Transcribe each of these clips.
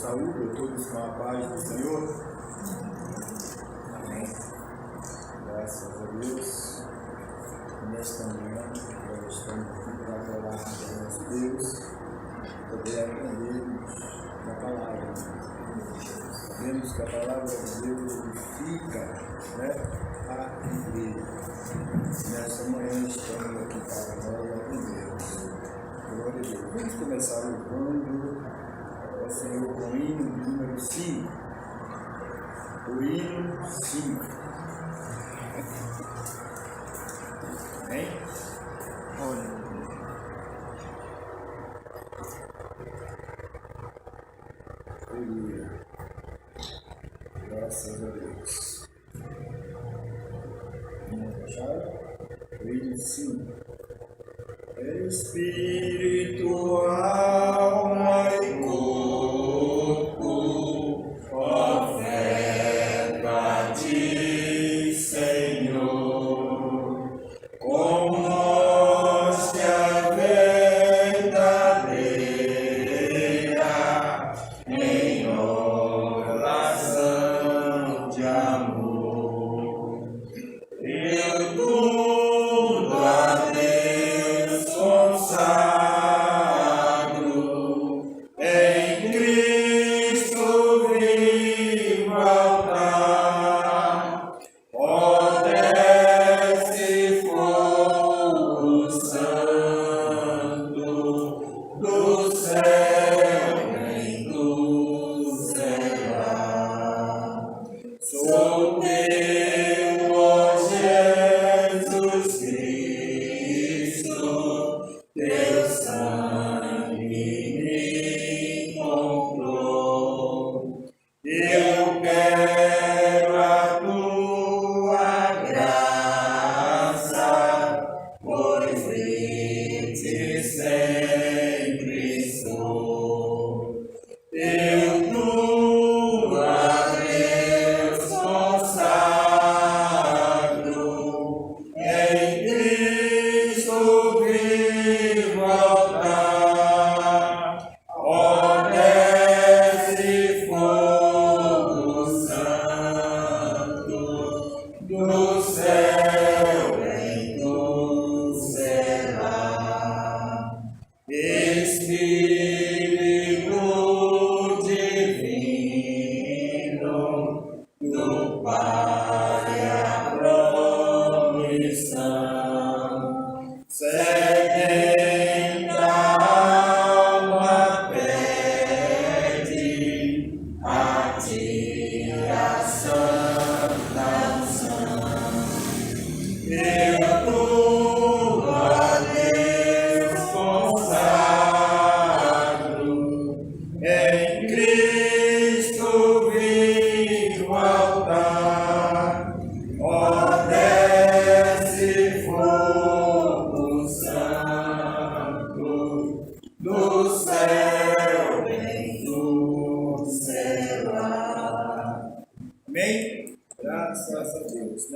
saúdo a todos com a paz do Senhor. Amém. Graças a Deus. Nesta manhã, nós estamos aqui para adorar a nosso Deus, poder aprendermos da palavra. Sabemos que a palavra de Deus edifica, a igreja. Nesta manhã estamos aqui para nós aprendermos. Glória a Deus. Vamos começar louvando ao Senhor com o hino de número 5. O hino 5. Amém? Aleluia. Graças a Deus. Vamos achar? O hino 5. Espírito, alma e corpo, oferta-te, Senhor, com hóstia verdadeira, em oração de amor. Eu tudo a Deus consagro, em Cristo vivo altar, ó desce fogo santo do céu em luz será. Sou teu, ó Jesus Cristo, teu sangue me comprou. Eu quero a tua graça, pois de ti sempre sou. Eu tudo a Deus consagro, em Cristo vivo altar, ó desce fogo santo do céu em luz será. Espírito divino do Pai a promissão, sedenta alma pede a ti a santa unção. Eu tudo a Deus consagro, em Cristo vivo altar, ó desce fogo santo do céu em luz será. Amém? Graças a Deus,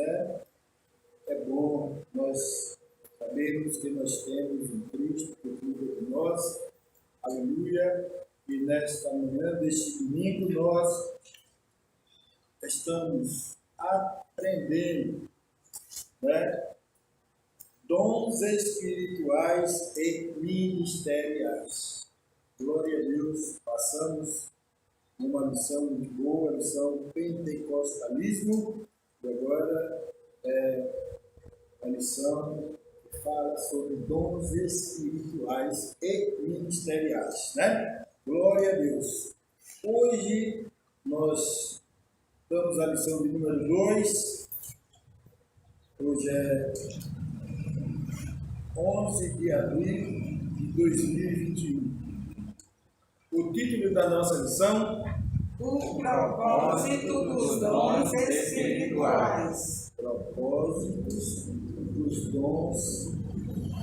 É bom nós sabermos que nós temos um Cristo que cuida de nós. Aleluia. E nesta manhã deste domingo nós estamos aprendendo, dons espirituais e ministeriais. Glória a Deus. Passamos uma lição muito boa, a lição pentecostalismo, e agora a lição que fala sobre dons espirituais e ministeriais, Glória a Deus. Hoje nós estamos na lição de número 2. Hoje é 11 de abril de 2021. O título da nossa lição: O propósito dos dons espirituais. Propósitos dos dons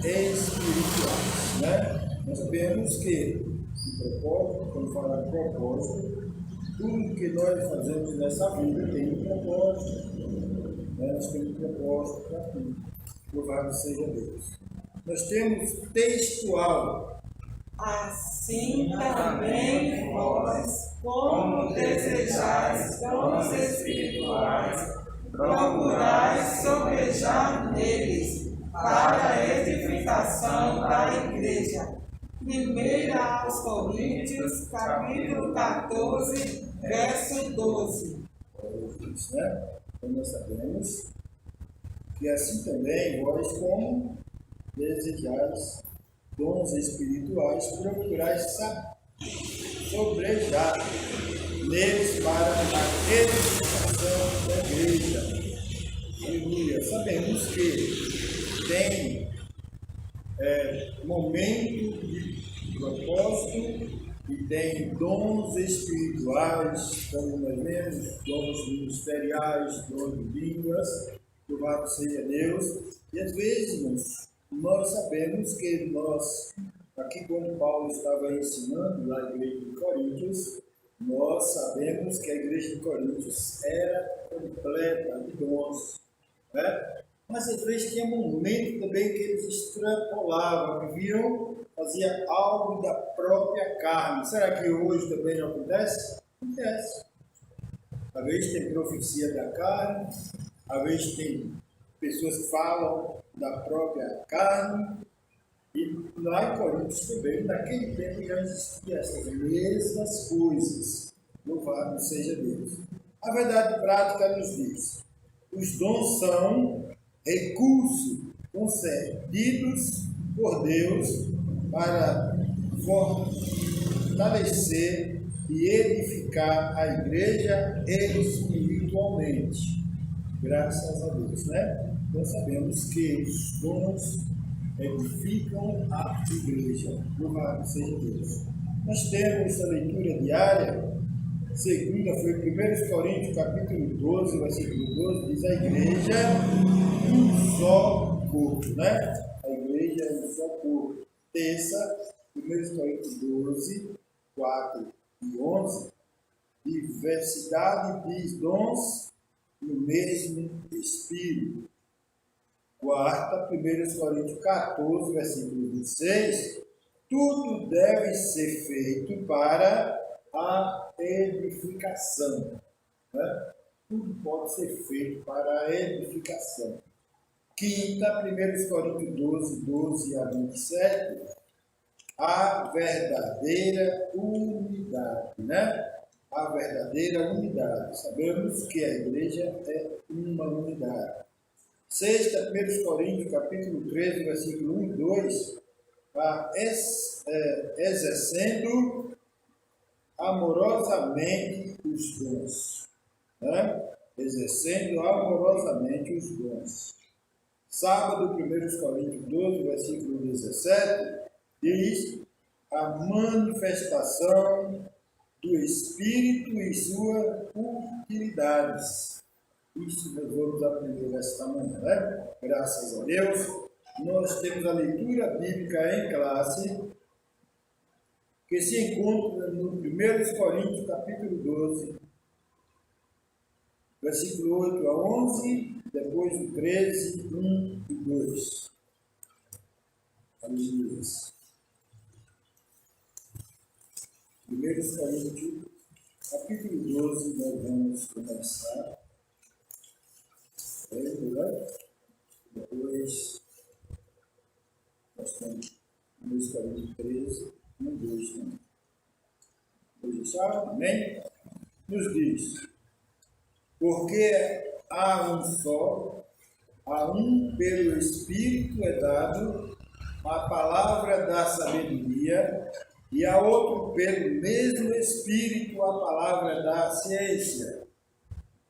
espirituais, Nós sabemos que o propósito, quando fala de propósito, tudo que nós fazemos nessa vida tem um propósito, Nós temos um propósito para tudo. Louvado seja Deus. Nós temos textual Assim também vós, como desejais dons espirituais, procurais sobejar neles para a edificação da igreja. 1 aos Coríntios, capítulo 14, verso 12. Né? Então nós sabemos que assim também vós, como desejais dons espirituais, procurais sobrejar neles para a edificação da igreja. Aleluia. Sabemos que tem momento de propósito e tem dons espirituais, como nós vemos, dons ministeriais, dons de línguas, louvado seja Deus. E às vezes nós sabemos que nós, aqui quando Paulo estava ensinando na igreja de Coríntios, nós sabemos que a igreja de Coríntios era completa de dons, né? Mas às vezes tinha um momento também que eles extrapolavam, que viam, fazia algo da própria carne. Será que hoje também não acontece? Acontece. Às vezes tem profecia da carne, às vezes tem pessoas que falam da própria carne, e lá em Coríntios também, naquele tempo já existiam essas mesmas coisas. Louvado seja Deus. A verdade prática nos diz: os dons são recursos concedidos por Deus para fortalecer e edificar a igreja espiritualmente. Graças a Deus, né? Nós sabemos que os dons edificam a igreja. Louvado seja Deus. Nós temos a leitura diária. Segunda foi 1 Coríntios, capítulo 12, versículo 12, diz a igreja um só corpo, né? A igreja é um só corpo. Terça, 1 Coríntios 12, 4 e 11, diversidade de dons no mesmo Espírito. Quarta, 1 Coríntios 14, versículo 26, tudo deve ser feito para a edificação, né? Tudo pode ser feito para a edificação. Quinta, 1 Coríntios 12, 12 a 27, a verdadeira unidade, né? A verdadeira unidade. Sabemos que a igreja é uma unidade. Sexta, 1 Coríntios, capítulo 13, versículo 1 e 2, exercendo amorosamente os dons, né? Exercendo amorosamente os dons. Sábado, 1 Coríntios 12, versículo 17, diz a manifestação do Espírito e suas utilidades. Isso nós vamos aprender esta manhã, né? Graças a Deus. Nós temos a leitura bíblica em classe, que se encontra no 1 Coríntios, capítulo 12, versículo 8 a 11, depois o 13, 1 e 2. Aleluia. 1 Coríntios, capítulo 12, nós vamos começar. Depois, nós temos 1 Coríntios 13, 1 e 2 também. Vamos deixar? Amém? Nos diz: porque há um só, a um pelo Espírito é dado a palavra da sabedoria, e a outro pelo mesmo Espírito a palavra da ciência.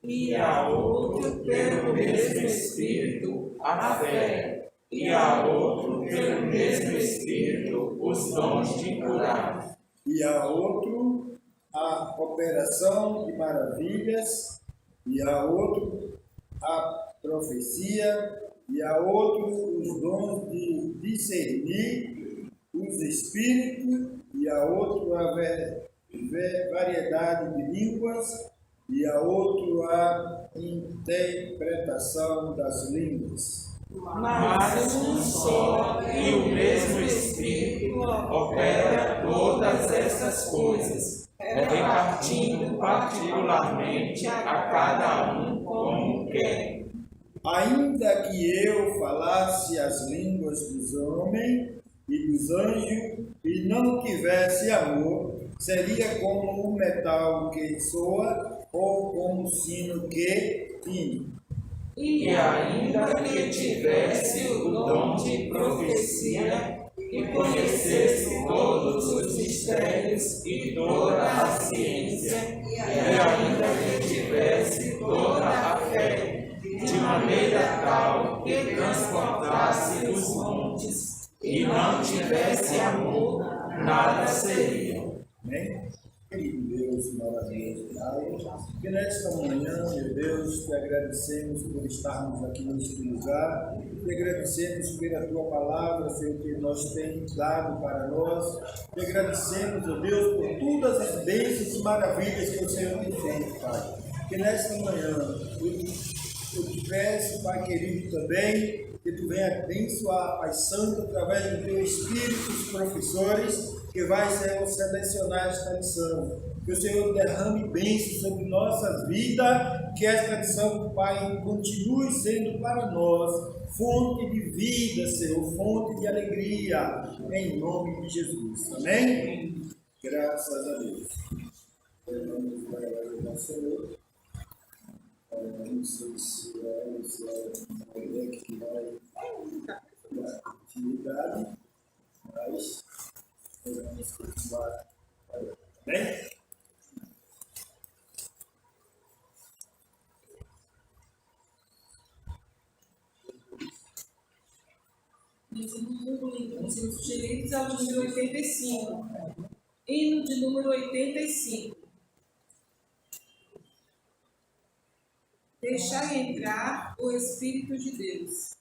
E a outro pelo mesmo Espírito a fé, e a outro pelo mesmo Espírito os dons de curar. E a outro a operação de maravilhas, e a outro a profecia, e a outro os dons de discernir os espíritos, e a outro a variedade de línguas, e a outro a interpretação das línguas. Mas um só e o mesmo Espírito opera todas essas coisas, repartindo particularmente a cada um como quer. Ainda que eu falasse as línguas dos homens e dos anjos e não tivesse amor, seria como um metal que soa ou como um sino que tine. E ainda que tivesse o dom de profecia e conhecesse todos os mistérios e toda a ciência, e ainda que tivesse toda a fé, de maneira tal que transportasse os montes, e não tivesse amor, nada seria. Amém? Querido Deus, maravilhoso Pai, que nesta manhã, meu Deus, te agradecemos por estarmos aqui neste lugar, te agradecemos pela tua palavra, Senhor, que nós tens dado para nós, te agradecemos, ó Deus, por todas as bênçãos e maravilhas que o Senhor tem feito, Pai. Que nesta manhã eu te peço, Pai querido, também, que tu venha abençoar, Pai Santo, através do teu Espírito, os professores, que vai selecionar esta lição. Que o Senhor derrame bênçãos sobre nossa vida, que esta lição, Pai, continue sendo para nós fonte de vida, Senhor, fonte de alegria, em nome de Jesus. Amém? Graças a Deus. Vamos orar ao Senhor. Não sei se é alguém que vai dar atividade, mas vamos continuar. Bem? Os sugeridos ao número 85. Hino de número 85. Deixai entrar o Espírito de Deus.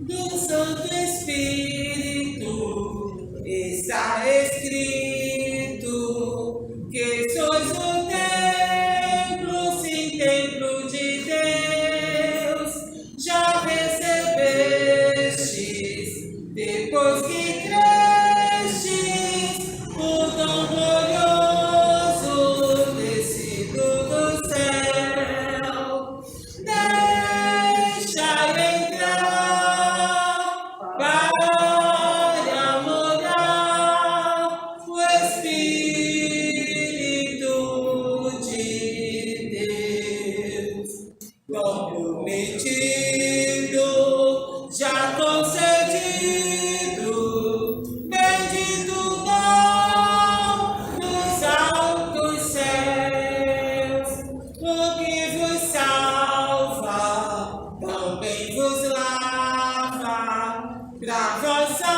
Do Santo Espírito está escrito que sois o templo, sim, templo de Deus. Já recebestes, depois que crestes, o dom glorioso descido do céu. Deixai entrar para morar o Espírito de Deus. Dom prometido, já concedido, bendito dom dos altos céus, o que vos salva, também vos lava, pra vossa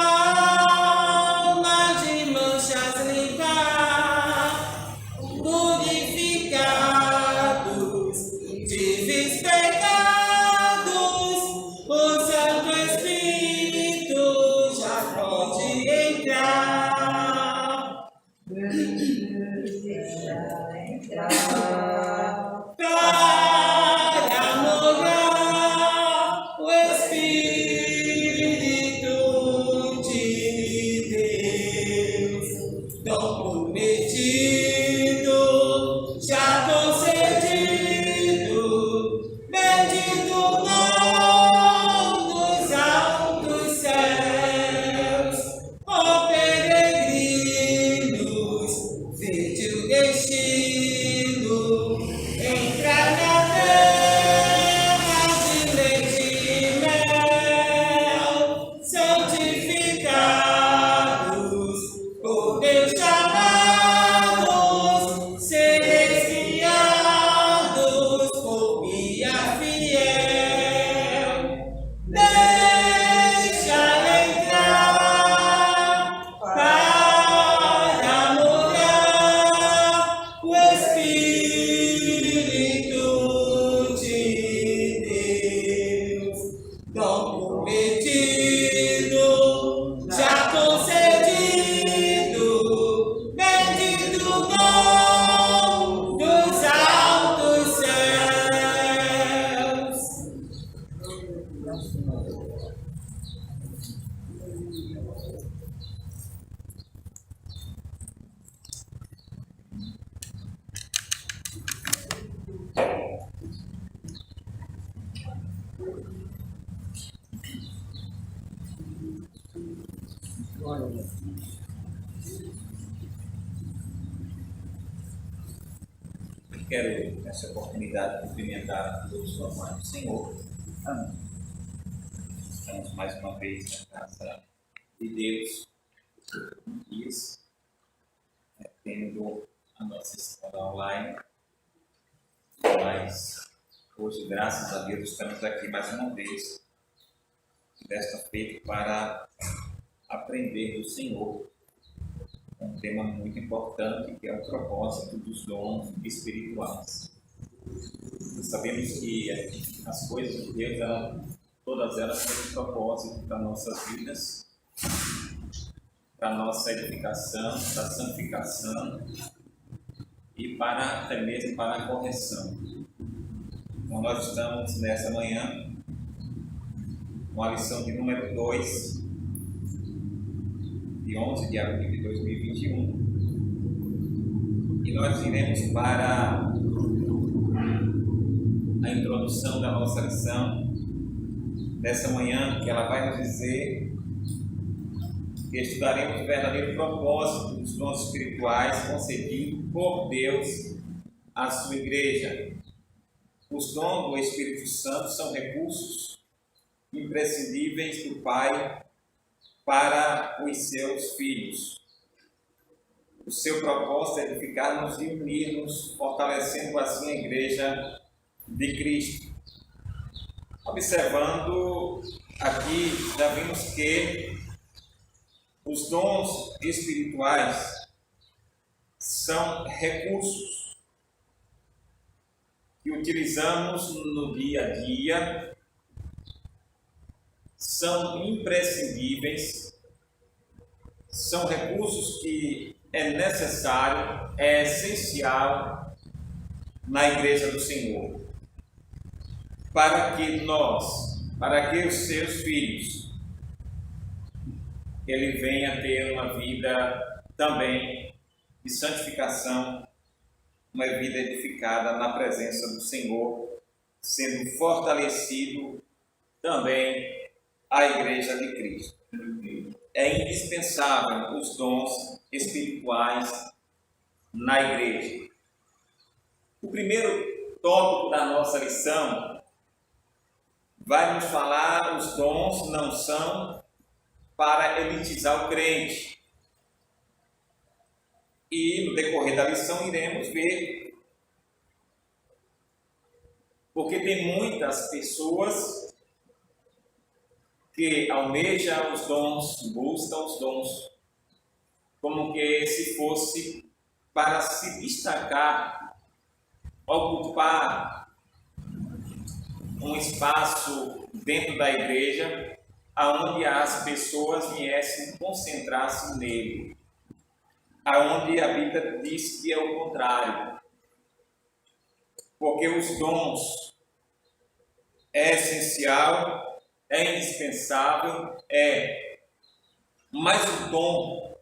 alma de manchas limpar, purificados de vis pecados, o Santo Espírito já pode entrar. Para morar o Espírito Quero, nessa oportunidade, cumprimentar todos os amados do Senhor. Amém. Estamos mais uma vez na casa de Deus, dias, tendo a nossa escola online, mas hoje, graças a Deus, estamos aqui mais uma vez, desta feita, para aprender do Senhor um tema muito importante, que é o propósito dos dons espirituais. Nós sabemos que as coisas de Deus, todas elas têm um propósito para nossas vidas, para a nossa edificação, para a santificação e até mesmo para a correção. Então, nós estamos nessa manhã com a lição de número 2, de 11 de abril de 2021, e nós iremos para a introdução da nossa lição dessa manhã, que ela vai nos dizer que estudaremos o verdadeiro propósito dos dons espirituais concedidos por Deus à sua igreja. Os dons do Espírito Santo são recursos imprescindíveis do Pai para os seus filhos. O seu propósito é edificar-nos e unir-nos, fortalecendo assim a igreja de Cristo. Observando aqui, já vimos que os dons espirituais são recursos que utilizamos no dia a dia, são imprescindíveis, são recursos que é necessário, é essencial na igreja do Senhor, para que os seus filhos, ele venha ter uma vida também de santificação, uma vida edificada na presença do Senhor, sendo fortalecido também a igreja de Cristo. É indispensável os dons espirituais na igreja. O primeiro tópico da nossa lição vai nos falar: os dons não são para elitizar o crente. E no decorrer da lição iremos ver, porque tem muitas pessoas que almejam os dons, buscam os dons, como que se fosse para se destacar, ocupar um espaço dentro da igreja, aonde as pessoas viessem concentrar-se nele, aonde a Bíblia diz que é o contrário, porque os dons é essencial, é indispensável, mas o dom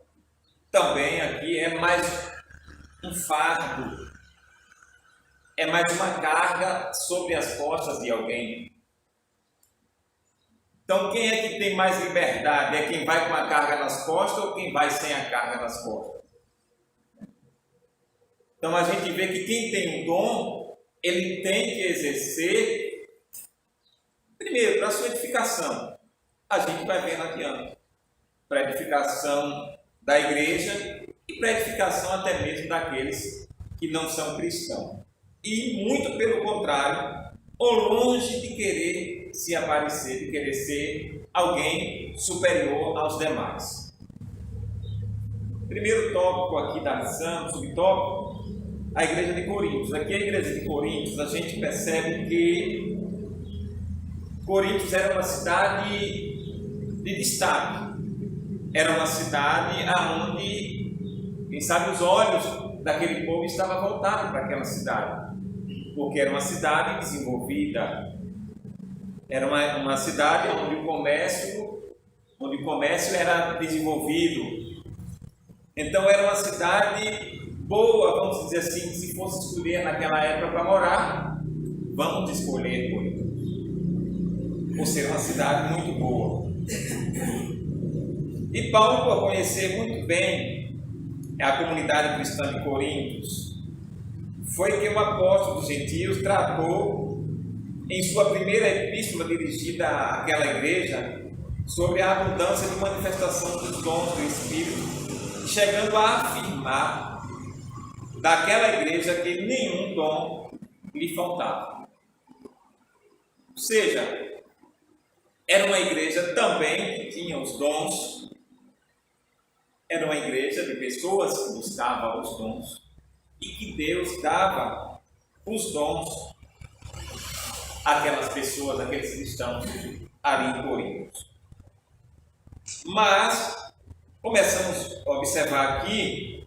também aqui é mais um fardo, é mais uma carga sobre as costas de alguém. Então, quem é que tem mais liberdade? É quem vai com a carga nas costas ou quem vai sem a carga nas costas? Então, a gente vê que quem tem um dom, ele tem que exercer, primeiro, para a sua edificação. A gente vai vendo adiante. Para a edificação da igreja e para a edificação até mesmo daqueles que não são cristãos. E, muito pelo contrário, ou longe de querer se aparecer, de querer ser alguém superior aos demais. Primeiro tópico aqui da lição, subtópico, a igreja de Coríntios. Aqui a igreja de Coríntios, a gente percebe que Coríntios era uma cidade de destaque. Era uma cidade onde, quem sabe, os olhos daquele povo estavam voltados para aquela cidade, porque era uma cidade desenvolvida, Era uma cidade onde o comércio era desenvolvido. Então era uma cidade boa, vamos dizer assim, se fosse escolher naquela época para morar, vamos escolher por ser uma cidade muito boa. E Paulo, por conhecer muito bem a comunidade cristã de Coríntios, foi que o apóstolo dos gentios tratou em sua primeira epístola dirigida àquela igreja sobre a abundância de manifestação dos dons do Espírito, chegando a afirmar daquela igreja que nenhum dom lhe faltava. Ou seja, era uma igreja também que tinha os dons, era uma igreja de pessoas que buscavam os dons e que Deus dava os dons àquelas pessoas, àqueles cristãos ali em Corinto. Mas começamos a observar aqui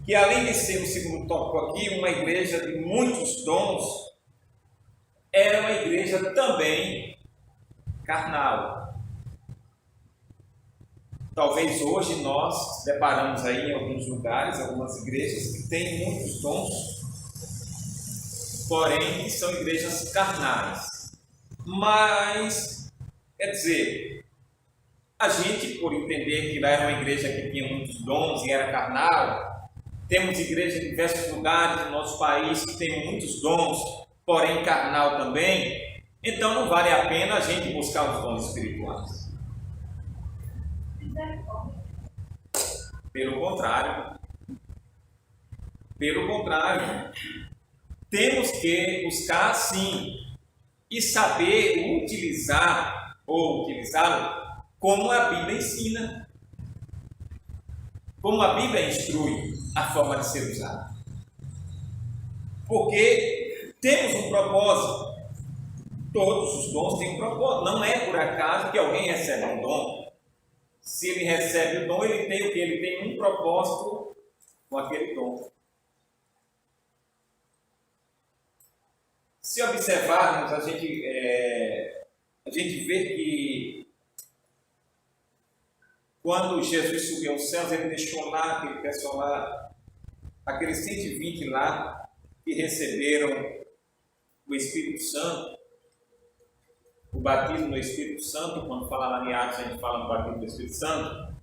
que, além de ser o segundo tópico aqui, uma igreja de muitos dons, era uma igreja também carnal. Talvez hoje nós deparamos aí em alguns lugares, algumas igrejas que têm muitos dons, porém são igrejas carnais. Mas, quer dizer, a gente, por entender que lá era uma igreja que tinha muitos dons e era carnal, temos igrejas em diversos lugares do nosso país que têm muitos dons, porém carnal também, então não vale a pena a gente buscar os dons espirituais. Pelo contrário, temos que buscar sim e saber utilizá-lo como a Bíblia ensina, como a Bíblia instrui a forma de ser usado. Porque temos um propósito, todos os dons têm um propósito, não é por acaso que alguém recebe um dom. Se ele recebe o dom, ele tem o que? Ele tem um propósito com aquele dom. Se observarmos, a gente vê que quando Jesus subiu aos céus, ele deixou lá aquele pessoal lá, aqueles 120 lá, que receberam o Espírito Santo, o batismo no Espírito Santo. Quando fala lá em Atos, a gente fala no batismo do Espírito Santo.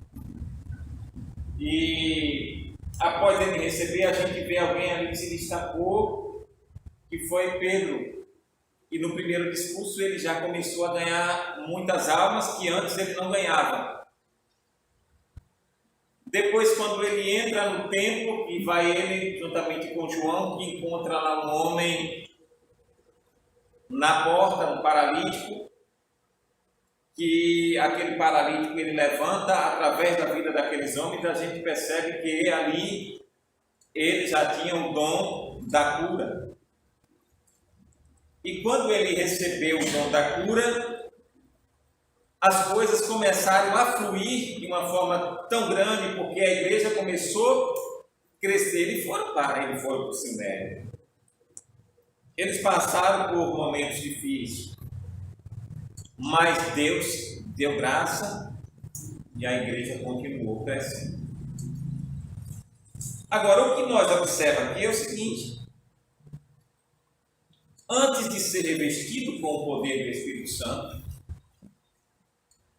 E após ele receber, a gente vê alguém ali que se destacou, que foi Pedro. E no primeiro discurso ele já começou a ganhar muitas almas que antes ele não ganhava. Depois, quando ele entra no templo, e vai ele juntamente com João, que encontra lá um homem na porta, um paralítico, que aquele paralítico ele levanta através da vida daqueles homens, a gente percebe que ali ele já tinha o dom da cura. E quando ele recebeu o dom da cura, as coisas começaram a fluir de uma forma tão grande, porque a igreja começou a crescer e foram para o Sinédrio. Eles passaram por momentos difíceis, mas Deus deu graça e a igreja continuou crescendo. Agora, o que nós observamos aqui é o seguinte: antes de ser revestido com o poder do Espírito Santo,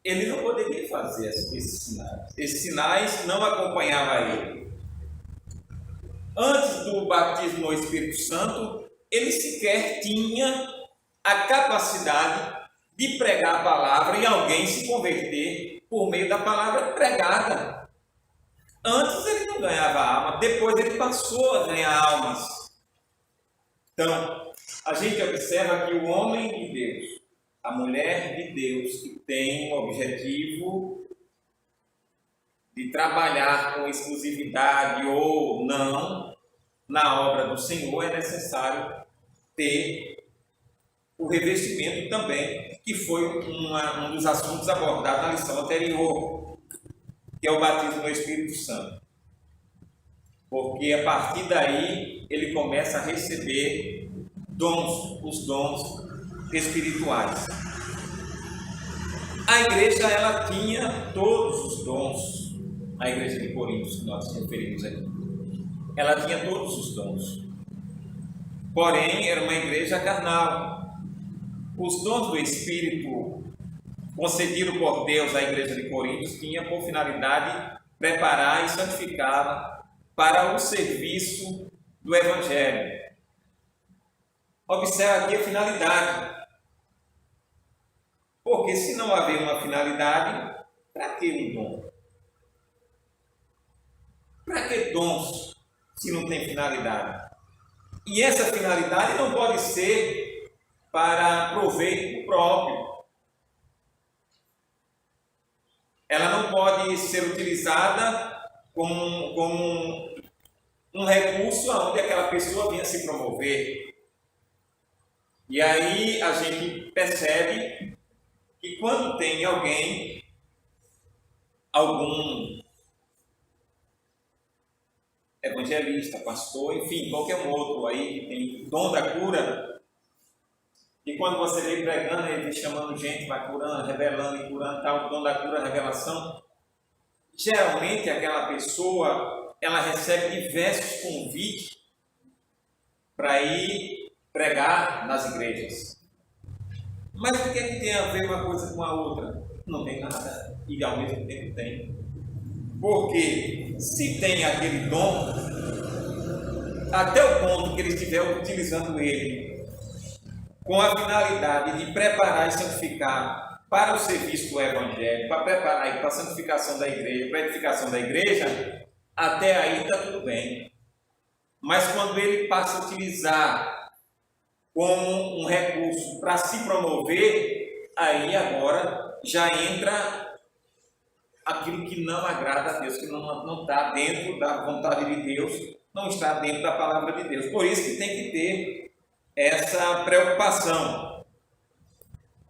ele não poderia fazer esses sinais. Esses sinais não acompanhavam ele. Antes do batismo no Espírito Santo, ele sequer tinha a capacidade de pregar a palavra e alguém se converter por meio da palavra pregada. Antes ele não ganhava alma, depois ele passou a ganhar almas. Então, a gente observa que o homem de Deus, a mulher de Deus, que tem o objetivo de trabalhar com exclusividade ou não na obra do Senhor, é necessário ter o revestimento também, que foi um dos assuntos abordados na lição anterior, que é o batismo no Espírito Santo. Porque a partir daí ele começa a receber dons, os dons espirituais. A igreja, ela tinha todos os dons, a igreja de Corinto, que nós nos referimos aqui. Ela tinha todos os dons. Porém, era uma igreja carnal. Os dons do Espírito concedido por Deus à igreja de Corinto tinha por finalidade preparar e santificá-la para o serviço do Evangelho. Observe aqui a finalidade. Porque se não haver uma finalidade, para que um dom? Para que dons se não tem finalidade? E essa finalidade não pode ser para proveito próprio. Ela não pode ser utilizada como um recurso onde aquela pessoa vinha se promover. E aí a gente percebe que quando tem algum evangelista, pastor, enfim, qualquer outro aí que tem dom da cura, e quando você vem pregando, ele vem chamando gente, vai curando, revelando e curando, tal, o dom da cura, a revelação, geralmente aquela pessoa, ela recebe diversos convites para ir pregar nas igrejas. Mas o que é que tem a ver uma coisa com a outra? Não tem nada, e ao mesmo tempo tem. Porque se tem aquele dom, até o ponto que ele estiver utilizando ele com a finalidade de preparar e santificar para o serviço do Evangelho, para preparar e para a santificação da igreja, para a edificação da igreja, até aí está tudo bem. Mas quando ele passa a utilizar como um recurso para se promover, aí agora já entra aquilo que não agrada a Deus, que não está dentro da vontade de Deus, não está dentro da palavra de Deus. Por isso que tem que ter essa preocupação.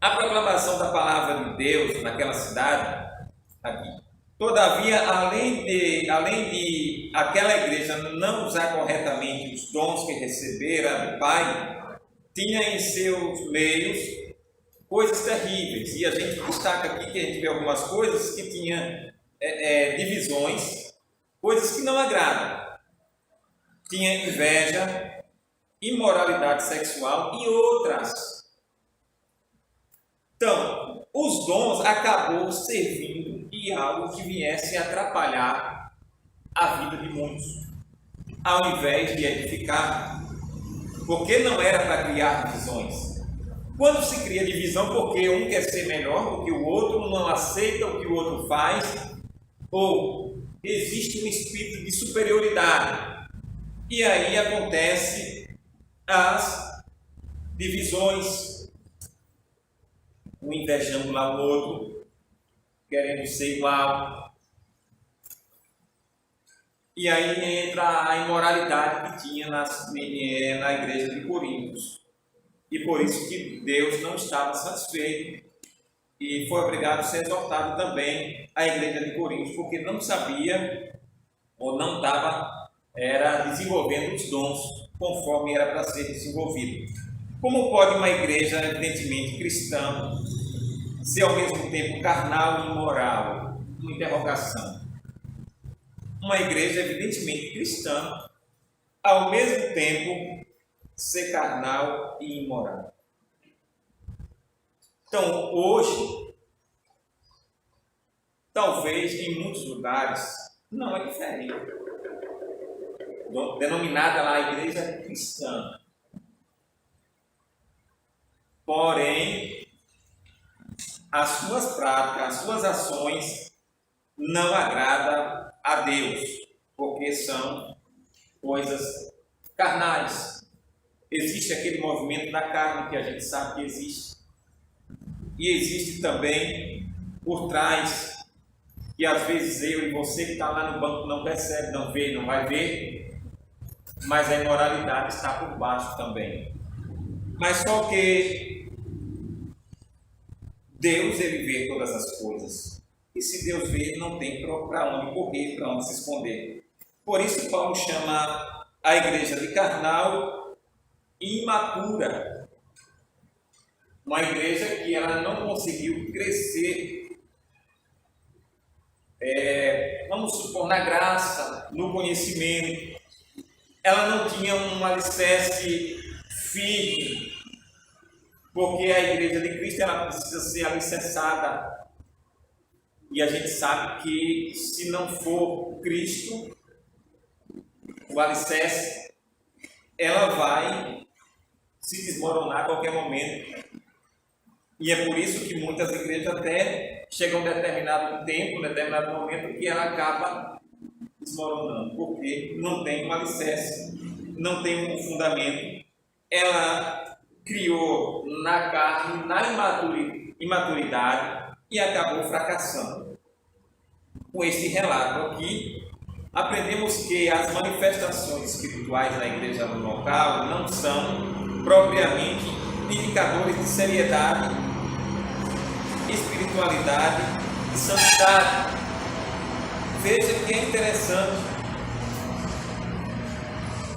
A proclamação da palavra de Deus naquela cidade, aqui. Todavia, além de aquela igreja não usar corretamente os dons que recebera do Pai, tinha em seus meios coisas terríveis. E a gente destaca aqui que a gente vê algumas coisas que tinha divisões, coisas que não agradam. Tinha inveja, imoralidade sexual e outras. Então, os dons acabou servindo de algo que viesse a atrapalhar a vida de muitos, ao invés de edificar, porque não era para criar divisões. Quando se cria divisão porque um quer ser melhor do que o outro, não aceita o que o outro faz, ou existe um espírito de superioridade, e aí acontece as divisões, um invejando lá o outro, querendo ser igual. E aí entra a imoralidade que tinha na igreja de Corinto. E por isso que Deus não estava satisfeito e foi obrigado a ser exortado também a igreja de Corinto, porque não sabia ou não estava desenvolvendo os dons conforme era para ser desenvolvido. Como pode uma igreja, evidentemente cristã, ser ao mesmo tempo carnal e imoral? Uma interrogação. Uma igreja, evidentemente cristã, ao mesmo tempo ser carnal e imoral. Então, hoje, talvez em muitos lugares, não é diferente. Denominada lá a igreja cristã. Porém, as suas práticas, as suas ações não agradam a Deus, porque são coisas carnais. Existe aquele movimento da carne que a gente sabe que existe. E existe também por trás, que às vezes eu e você que está lá no banco não percebe, não vê, não vai ver, mas a imoralidade está por baixo também. Mas só que Deus, ele vê todas as coisas. E se Deus vê, não tem para onde correr, para onde se esconder. Por isso Paulo chama a igreja de carnal e imatura. uma igreja que ela não conseguiu crescer, vamos supor, na graça, no conhecimento. Ela não tinha um alicerce firme, porque a igreja de Cristo ela precisa ser alicerçada. E a gente sabe que se não for Cristo, o alicerce, ela vai se desmoronar a qualquer momento. E é por isso que muitas igrejas até chegam a determinado tempo, determinado momento, que ela acaba desmoronando, porque não tem um alicerce, não tem um fundamento. Ela criou na carne, na imaturidade e acabou fracassando. Com esse relato aqui, aprendemos que as manifestações espirituais da igreja local não são propriamente indicadores de seriedade, espiritualidade e santidade. Veja que é interessante,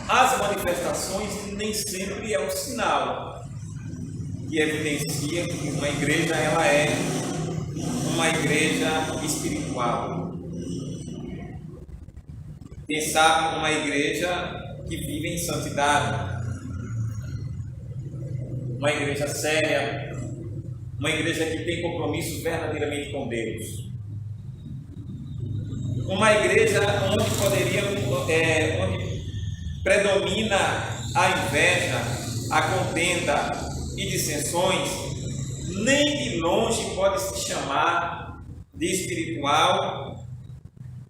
as manifestações nem sempre é um sinal que evidencia que uma igreja ela é uma igreja espiritual. Quem sabe uma igreja que vive em santidade, uma igreja séria, uma igreja que tem compromisso verdadeiramente com Deus. Uma igreja onde predomina a inveja, a contenda e dissensões, nem de longe pode se chamar de espiritual,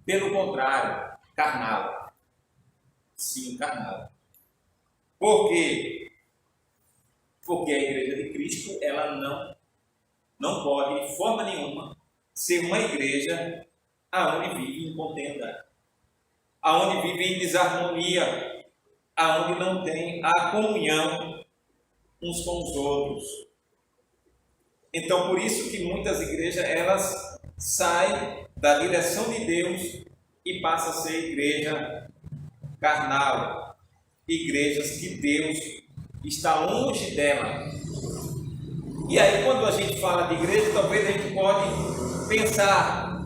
pelo contrário, carnal. Sim, carnal. Por quê? Porque a igreja de Cristo, ela não pode, de forma nenhuma, ser uma igreja aonde vive em contenda, aonde vive em desarmonia, aonde não tem a comunhão uns com os outros. Então, por isso que muitas igrejas, elas saem da direção de Deus e passam a ser igreja carnal, igrejas que Deus está longe dela. E aí, quando a gente fala de igreja, talvez a gente pode pensar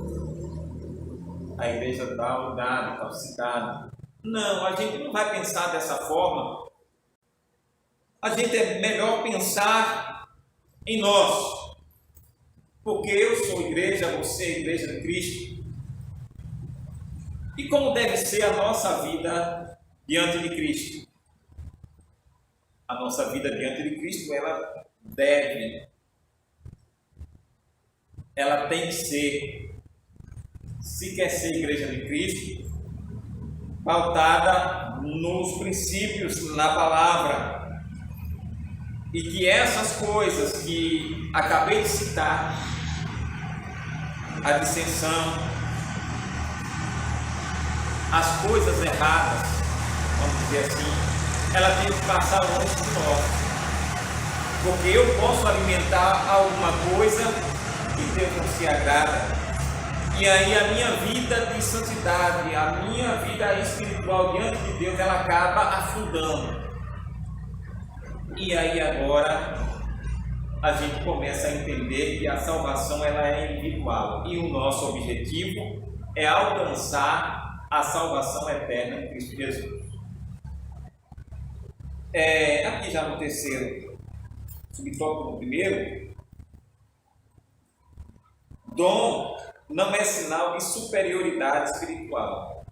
a igreja tal lugar, tal cidade. Não, a gente não vai pensar dessa forma. A gente é melhor pensar em nós, porque eu sou igreja, você é igreja de Cristo. E como deve ser a nossa vida diante de Cristo? A nossa vida diante de Cristo, ela tem que ser, se quer ser igreja de Cristo, pautada nos princípios, na palavra, e que essas coisas que acabei de citar, a dissensão, as coisas erradas, vamos dizer assim, ela tem que passar longe de nós. Porque eu posso alimentar alguma coisa que Deus não se agrada, e aí a minha vida de santidade, a minha vida espiritual diante de Deus, ela acaba afundando. E aí agora a gente começa a entender que a salvação ela é individual, e o nosso objetivo é alcançar a salvação eterna em Cristo Jesus. Aqui já no terceiro subtópico, no primeiro, dom não é sinal de superioridade espiritual.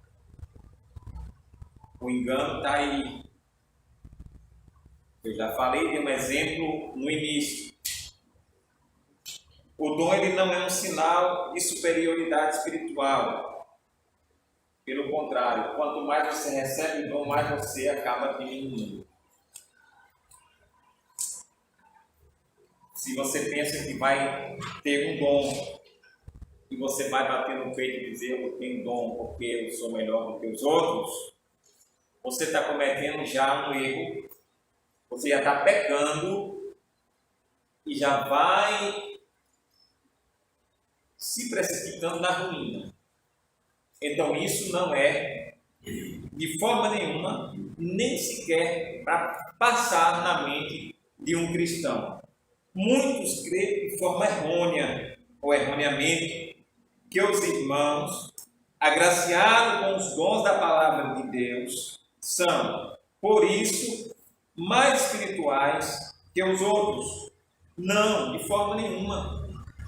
O engano está aí. Eu já falei de um exemplo no início. O dom ele não é um sinal de superioridade espiritual. Pelo contrário, quanto mais você recebe o dom, mais você acaba diminuindo. Se você pensa que vai ter um dom e você vai bater no peito e dizer eu tenho dom porque eu sou melhor do que os outros, você está cometendo já um erro, você já está pecando e já vai se precipitando na ruína. Então isso não é de forma nenhuma, nem sequer para passar na mente de um cristão. muitos creem de forma errônea ou erroneamente que os irmãos, agraciados com os dons da palavra de Deus, são, por isso, mais espirituais que os outros. Não, de forma nenhuma.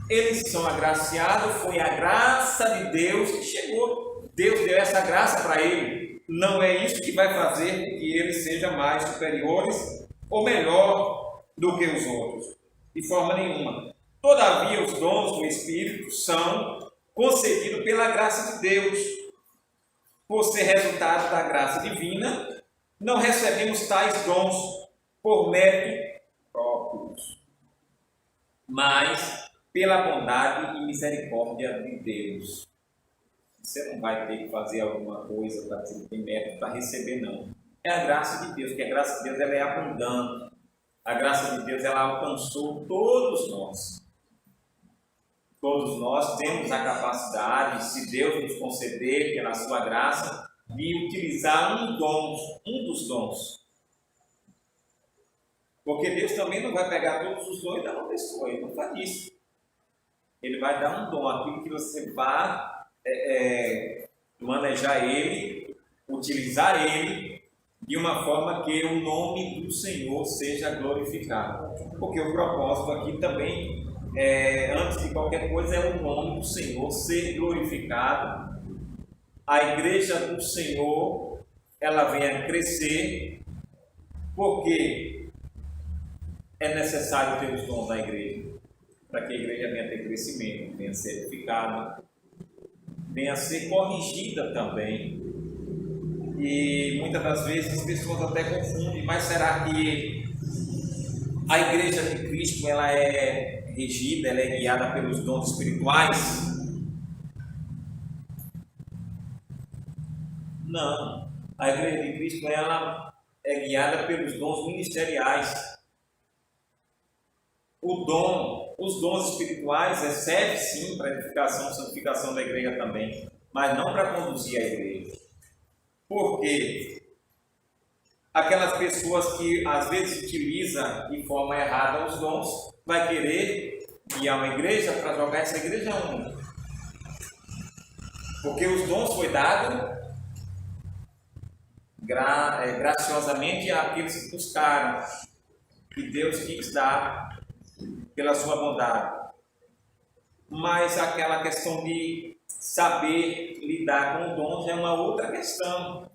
Eles são agraciados, foi a graça de Deus que chegou. Deus deu essa graça para ele. Não é isso que vai fazer com que eles sejam mais superiores ou melhor do que os outros. De forma nenhuma. Todavia, os dons do Espírito são concedidos pela graça de Deus. Por ser resultado da graça divina, não recebemos tais dons por mérito próprios, mas pela bondade e misericórdia de Deus. Você não vai ter que fazer alguma coisa para ter mérito para receber, não. É a graça de Deus, porque a graça de Deus ela é abundante. A graça de Deus ela alcançou todos nós. Todos nós temos a capacidade, se Deus nos conceder pela sua graça, de utilizar um dos dons. Porque Deus também não vai pegar todos os dons e dar uma pessoa, Ele não faz isso. Ele vai dar um dom, aquilo que você vai manejar ele, utilizar ele, de uma forma que o nome do Senhor seja glorificado. Porque o propósito aqui também, antes de qualquer coisa, é o nome do Senhor ser glorificado. A igreja do Senhor, ela venha crescer, porque é necessário ter os dons da igreja, para que a igreja venha ter crescimento, venha ser edificada, venha ser corrigida também. E muitas das vezes as pessoas até confundem, mas será que a igreja de Cristo ela é regida, ela é guiada pelos dons espirituais? Não, a igreja de Cristo ela é guiada pelos dons ministeriais. Os dons espirituais servem sim para a edificação e santificação da igreja também, mas não para conduzir a igreja. Porque aquelas pessoas que às vezes utilizam de forma errada os dons, vai querer guiar uma igreja para jogar essa igreja onde? Porque os dons foi dado graciosamente àqueles que buscaram, que Deus quis dar pela sua bondade. Mas aquela questão de saber lidar com o dom já é uma outra questão.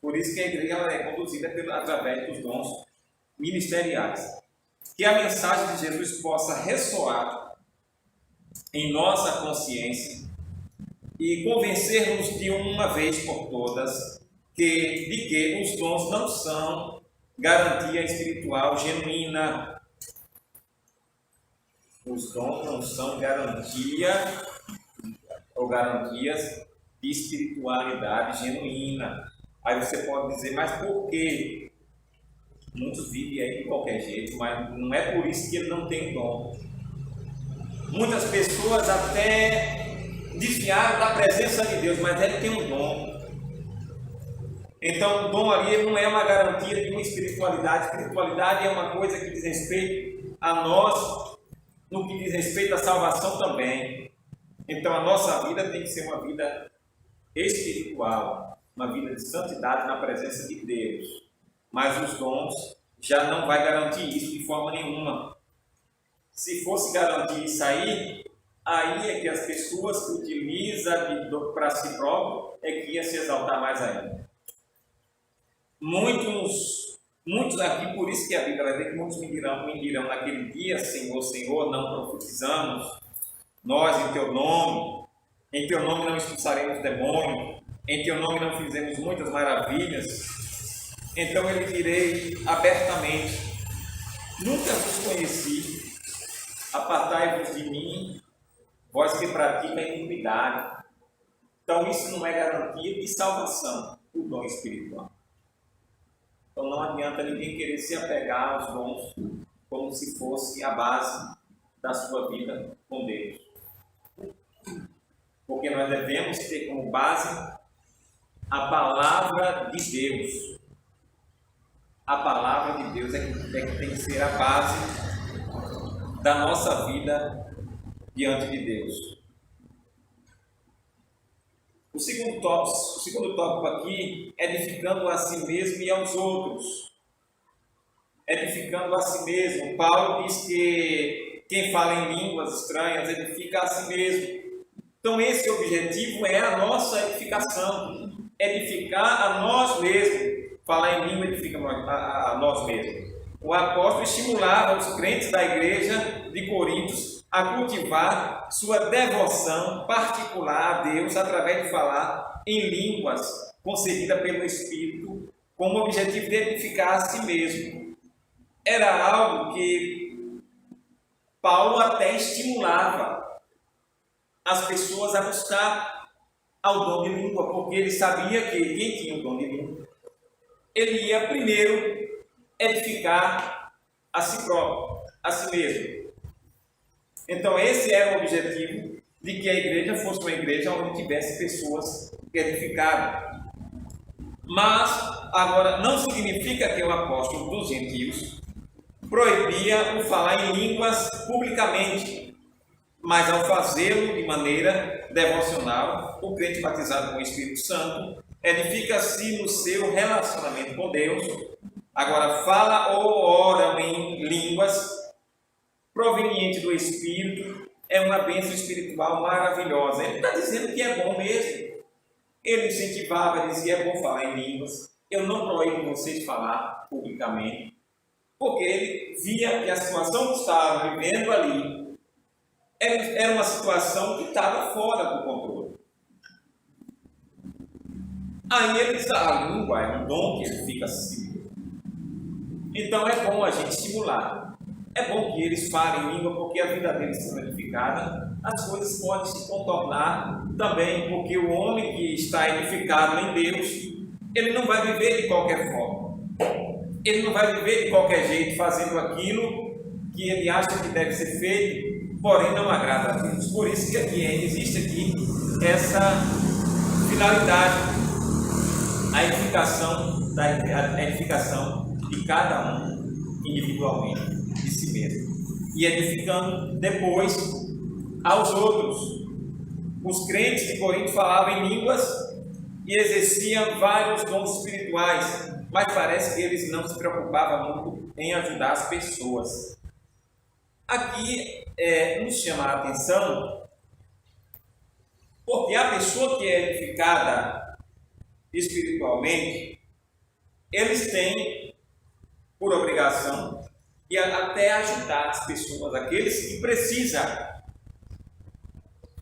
Por isso que a igreja é conduzida através dos dons ministeriais. Que a mensagem de Jesus possa ressoar em nossa consciência e convencer-nos de uma vez por todas de que os dons não são garantia espiritual genuína. Os dons não são garantia ou garantias de espiritualidade genuína. Aí você pode dizer, mas por quê? Muitos vivem aí de qualquer jeito, mas não é por isso que ele não tem dom. Muitas pessoas até desviaram da presença de Deus, mas ele tem um dom. Então o dom ali não é uma garantia de uma espiritualidade. Espiritualidade é uma coisa que diz respeito a nós, no que diz respeito à salvação também. Então a nossa vida tem que ser uma vida espiritual, uma vida de santidade na presença de Deus. Mas os dons já não vai garantir isso de forma nenhuma. Se fosse garantir isso aí é que as pessoas que utilizam para si próprio é que ia se exaltar mais ainda. Muitos aqui, por isso que a Bíblia vai dizer que muitos me dirão naquele dia, Senhor, Senhor, não profetizamos, nós em teu nome não expulsaremos demônios, em teu nome não fizemos muitas maravilhas. Então eu lhe direi abertamente, nunca vos conheci, apartai-vos de mim, vós que praticam a iniquidade. Então isso não é garantia de salvação, o dom espiritual. Então não adianta ninguém querer se apegar aos dons como se fosse a base da sua vida com Deus. Porque nós devemos ter como base a palavra de Deus. a palavra de Deus é que tem que ser a base da nossa vida diante de Deus. O segundo tópico aqui, edificando a si mesmo e aos outros. Edificando a si mesmo. Paulo diz que quem fala em línguas estranhas edifica a si mesmo. Então esse objetivo é a nossa edificação. Edificar a nós mesmos. Falar em língua edifica a nós mesmos. O apóstolo estimulava os crentes da igreja de Corinto a cultivar sua devoção particular a Deus através de falar em línguas concedida pelo Espírito, com o objetivo de edificar a si mesmo. Era algo que Paulo até estimulava as pessoas a buscar ao dom de língua, porque ele sabia que quem tinha o dom de língua, ele ia primeiro edificar a si próprio, a si mesmo. Então esse era o objetivo de que a igreja fosse uma igreja onde tivesse pessoas edificadas. Mas agora não significa que o apóstolo dos gentios proibia o falar em línguas publicamente, mas ao fazê-lo de maneira devocional, o crente batizado com o Espírito Santo edifica-se no seu relacionamento com Deus. Agora fala ou ora em línguas proveniente do Espírito, é uma bênção espiritual maravilhosa. Ele está dizendo que é bom mesmo. Ele incentivava, dizia, é bom falar em línguas. Eu não proíbo vocês falar publicamente, porque ele via que a situação que estava vivendo ali era uma situação que estava fora do controle. Aí ele diz, a língua é um dom que fica acessível. Então é bom a gente estimular. É bom que eles falem em língua, porque a vida deles está edificada. As coisas podem se contornar também, porque o homem que está edificado em Deus, ele não vai viver de qualquer forma. Ele não vai viver de qualquer jeito, fazendo aquilo que ele acha que deve ser feito, porém não agrada a Deus. Por isso que aqui existe aqui essa finalidade, a edificação de cada um individualmente, de si mesmo, e edificando depois aos outros. Os crentes de Corinto falavam em línguas e exerciam vários dons espirituais, mas parece que eles não se preocupavam muito em ajudar as pessoas. Aqui nos chama a atenção, porque a pessoa que é edificada espiritualmente, eles têm por obrigação e até ajudar as pessoas, aqueles que precisam.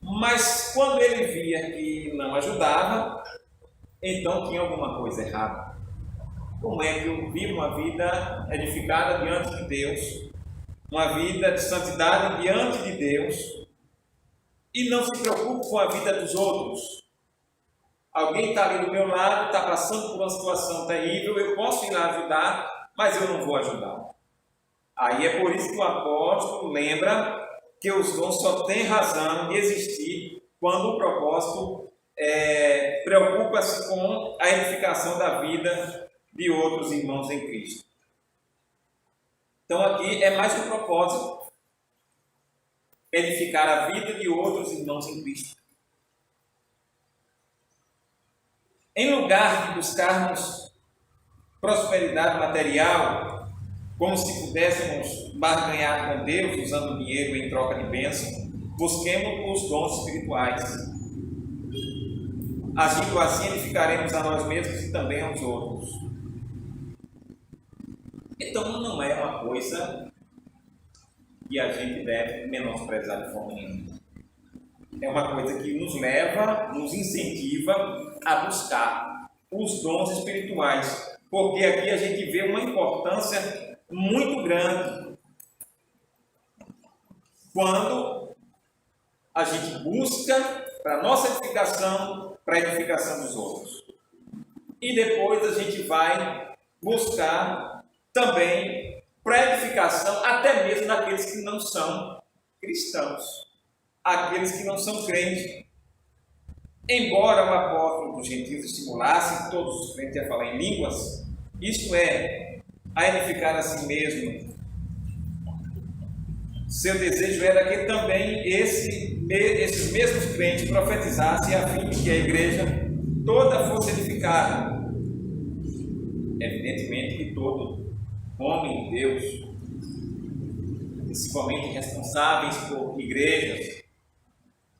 Mas quando ele via que não ajudava, então tinha alguma coisa errada. Como é que eu vivo uma vida edificada diante de Deus, uma vida de santidade diante de Deus, e não se preocupo com a vida dos outros? Alguém está ali do meu lado, está passando por uma situação terrível, eu posso ir lá ajudar, mas eu não vou ajudar. Aí é por isso que o apóstolo lembra que os dons só têm razão de existir quando o propósito preocupa-se com a edificação da vida de outros irmãos em Cristo. Então aqui é mais um propósito, edificar a vida de outros irmãos em Cristo. Em lugar de buscarmos prosperidade material, como se pudéssemos barganhar com Deus usando dinheiro em troca de bênção, busquemos os dons espirituais. Agindo assim, edificaremos a nós mesmos e também aos outros. Então não é uma coisa que a gente deve menosprezar de forma nenhuma. É uma coisa que nos leva, nos incentiva a buscar os dons espirituais, porque aqui a gente vê uma importância muito grande quando a gente busca para a nossa edificação, para a edificação dos outros. E depois a gente vai buscar também para a edificação até mesmo daqueles que não são cristãos, aqueles que não são crentes. Embora o apóstolo dos gentios estimulasse todos os crentes a falar em línguas, isto é, a edificar a si mesmo. Seu desejo era que também esses mesmos crentes profetizassem a fim de que a igreja toda fosse edificada. Evidentemente que todo homem de Deus, principalmente responsáveis por igrejas,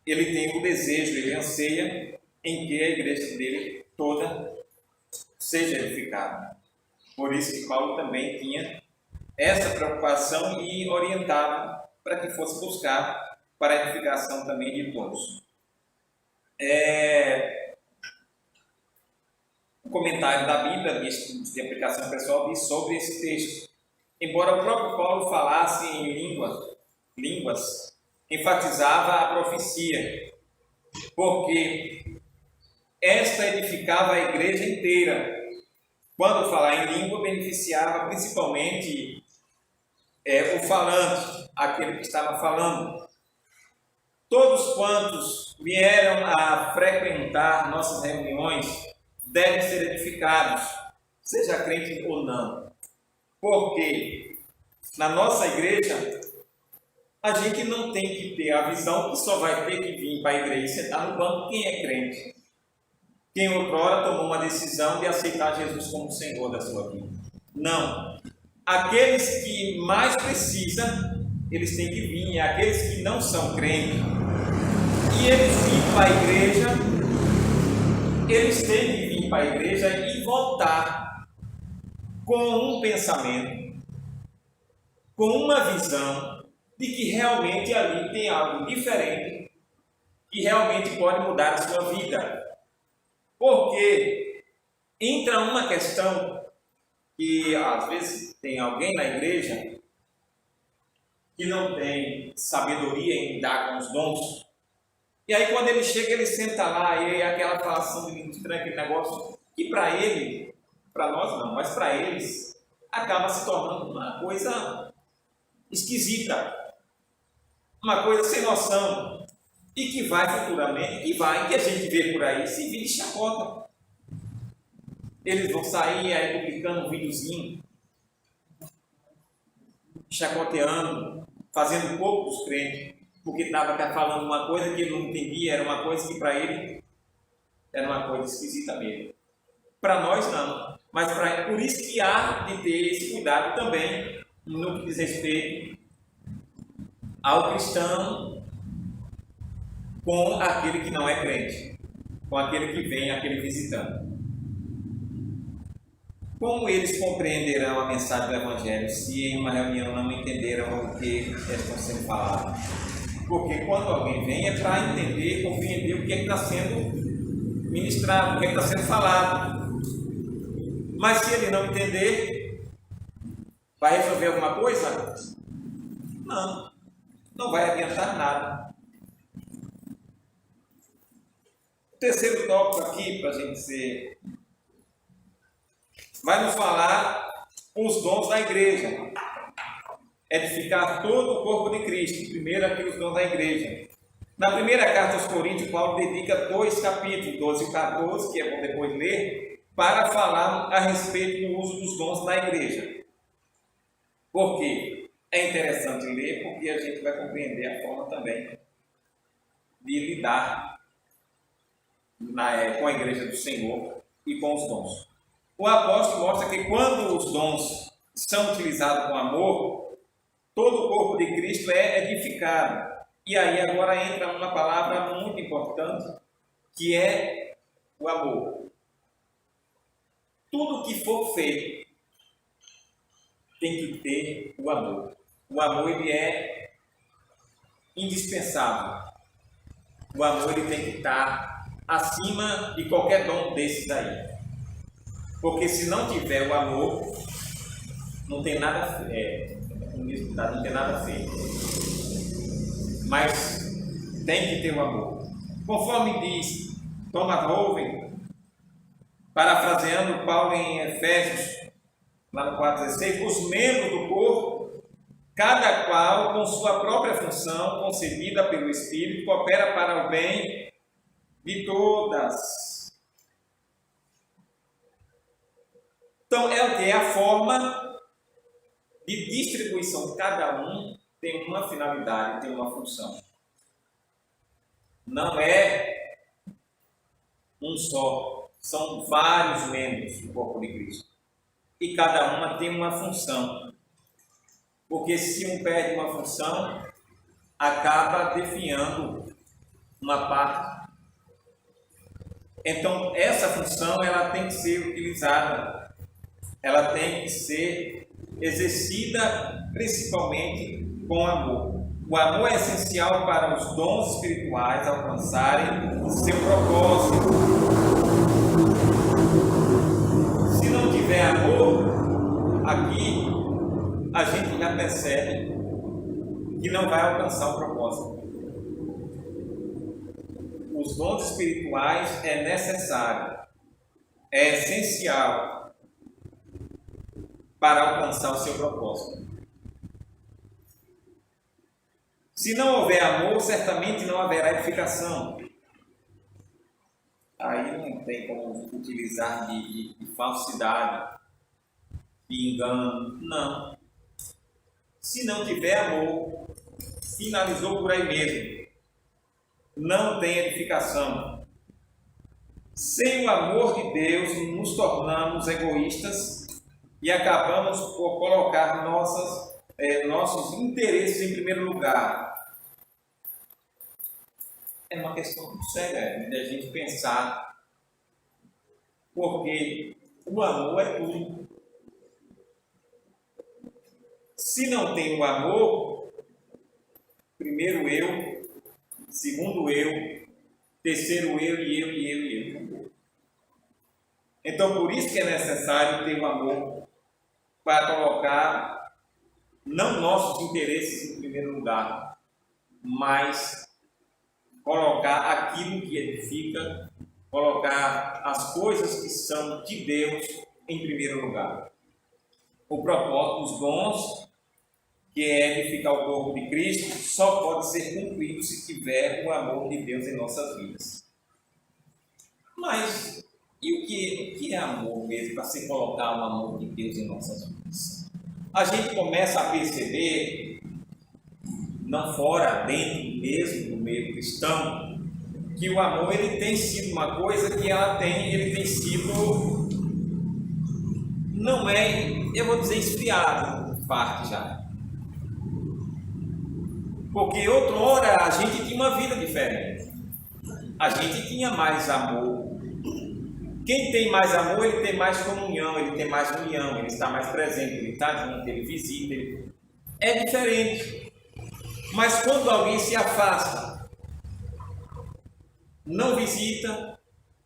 ele tem o desejo, ele anseia em que a igreja dele toda seja edificada. Por isso que Paulo também tinha essa preocupação e orientava para que fosse buscar para a edificação também de todos. O comentário da Bíblia de aplicação pessoal diz sobre esse texto. Embora o próprio Paulo falasse em línguas, enfatizava a profecia, porque esta edificava a igreja inteira. Quando falar em língua, beneficiava principalmente o falante, aquele que estava falando. Todos quantos vieram a frequentar nossas reuniões devem ser edificados, seja crente ou não. Porque na nossa igreja, a gente não tem que ter a visão que só vai ter que vir para a igreja e sentar no banco quem é crente. Quem outrora tomou uma decisão de aceitar Jesus como Senhor da sua vida. Não. Aqueles que mais precisam, eles têm que vir. E aqueles que não são crentes, e eles vêm para a igreja, eles têm que vir para a igreja e voltar com um pensamento, com uma visão de que realmente ali tem algo diferente que realmente pode mudar a sua vida. Porque entra uma questão que às vezes tem alguém na igreja que não tem sabedoria em lidar com os dons. E aí quando ele chega, ele senta lá e aí aquela falação de estranho, aquele negócio que para ele, para nós não, mas para eles acaba se tornando uma coisa esquisita, uma coisa sem noção, e que vai futuramente, que a gente vê por aí, se vir de chacota. Eles vão sair aí publicando um videozinho, chacoteando, fazendo pouco dos crentes, porque estava falando uma coisa que ele não entendia, era uma coisa que para ele era uma coisa esquisita mesmo. Para nós não, mas por isso que há de ter esse cuidado também no que diz respeito ao cristão com aquele que não é crente, com aquele que vem, aquele visitante. Como eles compreenderão a mensagem do Evangelho se em uma reunião não entenderam o que estão sendo falado? Porque quando alguém vem é para entender, compreender o que é que está sendo ministrado, o que é que está sendo falado. Mas se ele não entender, vai resolver alguma coisa? Não, não vai adiantar nada. O terceiro tópico aqui, para a gente ser, vai nos falar os dons da igreja. Edificar todo o corpo de Cristo. Primeiro aqui os dons da igreja. Na primeira carta aos Coríntios, Paulo dedica 2 capítulos, 12 e 14, que é bom depois ler, para falar a respeito do uso dos dons na igreja. Por quê? É interessante ler, porque a gente vai compreender a forma também de lidar com a igreja do Senhor e com os dons. O apóstolo mostra que quando os dons são utilizados com amor, todo o corpo de Cristo é edificado. E aí agora entra uma palavra muito importante, que é o amor. Tudo que for feito tem que ter o amor. O amor, ele é indispensável. O amor, ele tem que estar acima de qualquer dom desses aí. Porque se não tiver o amor, não tem nada não tem nada feito. Mas tem que ter o amor. Conforme diz Thomas Roven, parafraseando Paulo em Efésios, lá no 4,16, os membros do corpo, cada qual com sua própria função, concebida pelo Espírito, coopera para o bem de todas. Então, é a forma de distribuição. Cada um tem uma finalidade, tem uma função. Não é um só, são vários membros do corpo de Cristo. E cada uma tem uma função. Porque se um perde uma função, acaba definhando uma parte. Então, essa função ela tem que ser utilizada, ela tem que ser exercida principalmente com amor. O amor é essencial para os dons espirituais alcançarem seu propósito. Se não tiver amor, aqui a gente já percebe que não vai alcançar o propósito. Os dons espirituais é necessário, é essencial para alcançar o seu propósito. Se não houver amor, certamente não haverá edificação. Aí não tem como utilizar de falsidade, de engano, não. Se não tiver amor, finalizou por aí mesmo. Não tem edificação. Sem o amor de Deus, nos tornamos egoístas e acabamos por colocar nossos interesses em primeiro lugar. É uma questão muito séria de a gente pensar, porque o amor é tudo. Se não tem o amor, primeiro eu, segundo eu, terceiro eu e eu e eu e eu. Então, por isso que é necessário ter o amor para colocar não nossos interesses em primeiro lugar, mas colocar aquilo que edifica, colocar as coisas que são de Deus em primeiro lugar. O propósito dos dons, que é edificar o corpo de Cristo, só pode ser cumprido se tiver o amor de Deus em nossas vidas. Mas e o que é amor mesmo, para se colocar o amor de Deus em nossas vidas? A gente começa a perceber, não fora, dentro mesmo do meio cristão, que o amor ele tem sido uma coisa que ele tem sido, não é, eu vou dizer, esfriado, parte já. Porque outrora a gente tinha uma vida diferente. A gente tinha mais amor. Quem tem mais amor, ele tem mais comunhão, ele tem mais união, ele está mais presente, ele está junto, ele visita. É diferente. Mas quando alguém se afasta, não visita,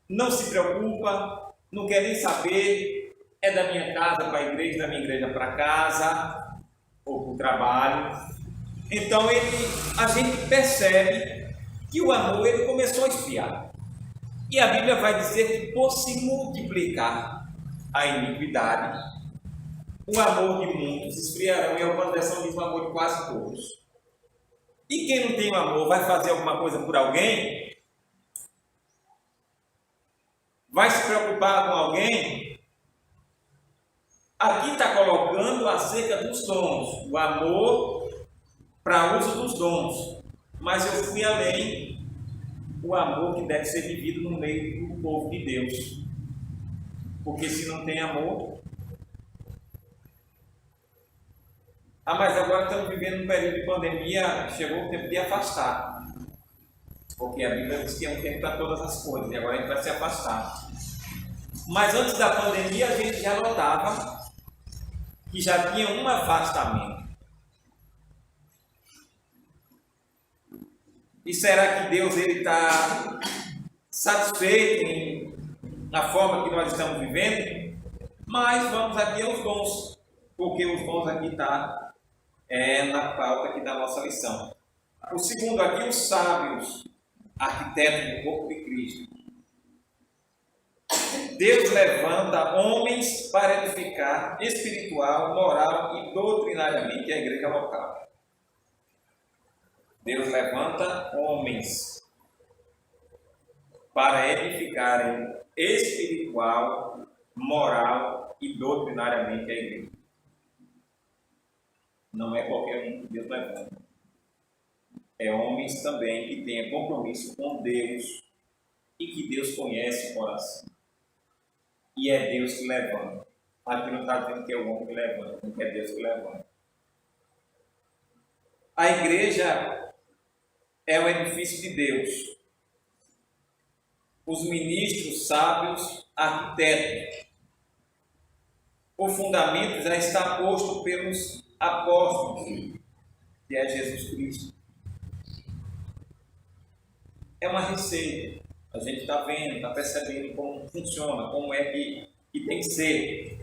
não se preocupa, não quer nem saber, é da minha casa para a igreja, da minha igreja para casa, ou para o trabalho. Então a gente percebe que o amor ele começou a esfriar. E a Bíblia vai dizer que por se multiplicar a iniquidade, o amor de muitos esfriarão, e alguma versão diz o amor de quase todos. E quem não tem o amor vai fazer alguma coisa por alguém? Vai se preocupar com alguém? Aqui está colocando acerca dos dons, o amor para uso dos dons, mas eu fui além, o amor que deve ser vivido no meio do povo de Deus, porque se não tem amor, mas agora estamos vivendo um período de pandemia, chegou o tempo de afastar, porque a Bíblia diz que é um tempo para todas as coisas, e agora a gente vai se afastar. Mas antes da pandemia a gente já notava que já tinha um afastamento. E será que Deus está satisfeito na forma que nós estamos vivendo? Mas vamos aqui aos dons, porque os dons aqui estão na pauta aqui da nossa lição. O segundo aqui, os sábios, arquitetos do corpo de Cristo. Deus levanta homens para edificar espiritual, moral e doutrinariamente a igreja local. Deus levanta homens para edificarem espiritual, moral e doutrinariamente a igreja. Não é qualquer um que Deus levanta. É homens também que têm compromisso com Deus e que Deus conhece o coração. E é Deus que levanta. Aqui não está dizendo que é o homem que levanta, não é Deus que levanta. A igreja é o edifício de Deus. Os ministros, sábios, arquitetos. O fundamento já está posto pelos apóstolos, que é Jesus Cristo. É uma receita. A gente está vendo, está percebendo como funciona, como é que tem que ser.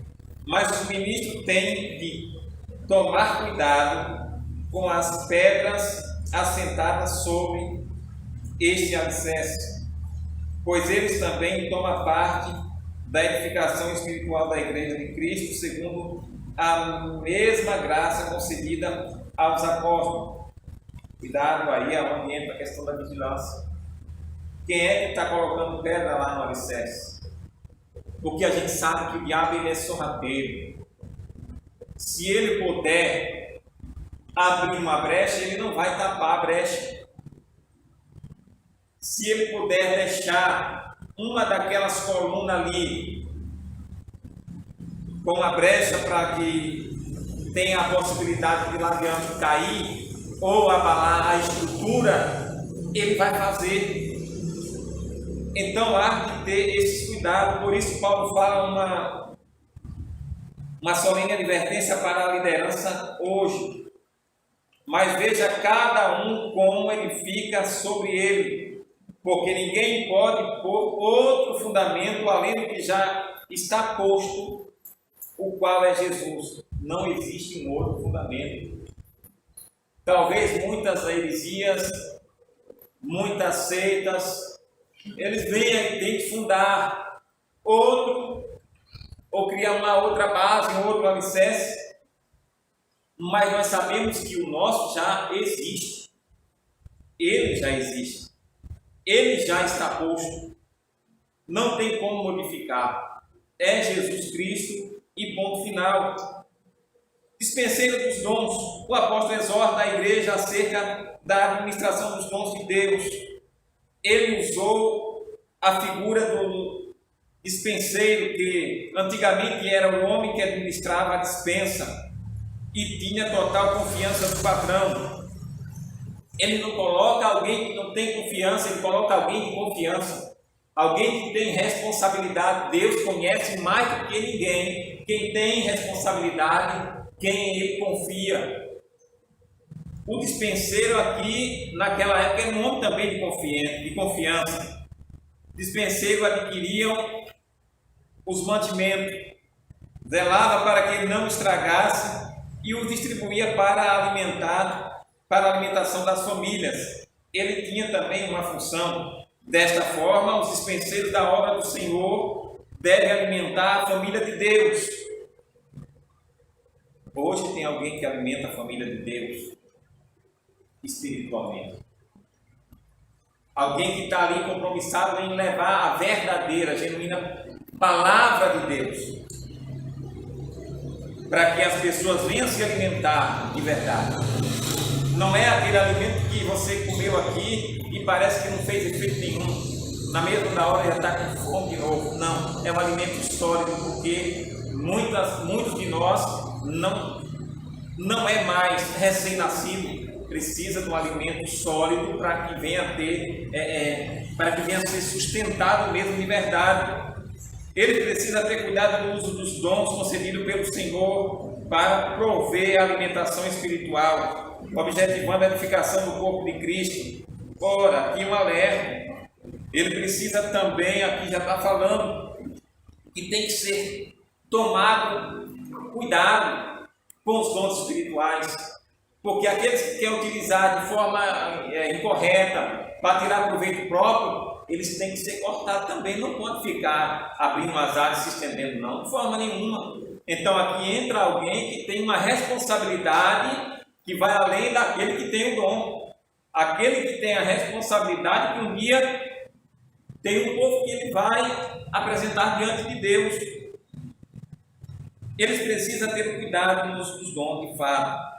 Mas o ministro tem de tomar cuidado com as pedras assentadas sobre este alicerce, pois eles também tomam parte da edificação espiritual da Igreja de Cristo, segundo a mesma graça concedida aos apóstolos. Cuidado aí aonde entra a questão da vigilância. Quem é que está colocando pedra lá no alicerce? Porque a gente sabe que o diabo ele é sorrateiro. Se ele puder abrir uma brecha, ele não vai tapar a brecha. Se ele puder deixar uma daquelas colunas ali com a brecha para que tenha a possibilidade de lá diante cair ou abalar a estrutura, ele vai fazer. Então há que ter esse cuidado. Por isso Paulo fala uma solene advertência para a liderança hoje. Mas veja cada um como ele fica sobre ele, porque ninguém pode pôr outro fundamento além do que já está posto, o qual é Jesus. Não existe um outro fundamento. Talvez muitas heresias, muitas seitas, eles venham e têm que fundar outro, ou criar uma outra base, um outro alicerce, mas nós sabemos que o nosso já existe. Ele já existe. Ele já está posto. Não tem como modificar. É Jesus Cristo e ponto final. Dispenseiro dos dons. O apóstolo exorta a igreja acerca da administração dos dons de Deus. Ele usou a figura do dispenseiro, que antigamente era o homem que administrava a dispensa e tinha total confiança no patrão. Ele não coloca alguém que não tem confiança, ele coloca alguém de confiança, alguém que tem responsabilidade. Deus conhece mais do que ninguém quem tem responsabilidade, quem ele confia. O dispenseiro aqui, naquela época, era um homem também de confiança. Dispenseiro adquiriam os mantimentos, zelava para que ele não estragasse e os distribuía para a alimentação das famílias. Ele tinha também uma função. Desta forma, os dispenseiros da obra do Senhor devem alimentar a família de Deus. Hoje tem alguém que alimenta a família de Deus espiritualmente. Alguém que está ali compromissado em levar a verdadeira, genuína palavra de Deus, para que as pessoas venham se alimentar de verdade. Não é aquele alimento que você comeu aqui e parece que não fez efeito nenhum. Na mesma hora já está com fome de novo. Não, é um alimento sólido, porque muitos de nós não é mais recém-nascido. Precisa de um alimento sólido para que venha a ter, para que venha a ser sustentado mesmo de verdade. Ele precisa ter cuidado no uso dos dons concedidos pelo Senhor para prover a alimentação espiritual, objetivando a edificação do corpo de Cristo. Ora, aqui um alerta. Ele precisa também, aqui já está falando, que tem que ser tomado cuidado com os dons espirituais. Porque aqueles que querem utilizar de forma incorreta para tirar proveito próprio, eles têm que ser cortados também. Não pode ficar abrindo as áreas e se estendendo, não, de forma nenhuma. Então aqui entra alguém que tem uma responsabilidade que vai além daquele que tem o dom. Aquele que tem a responsabilidade que um dia tem um povo que ele vai apresentar diante de Deus. Eles precisam ter cuidado nos dons de fato.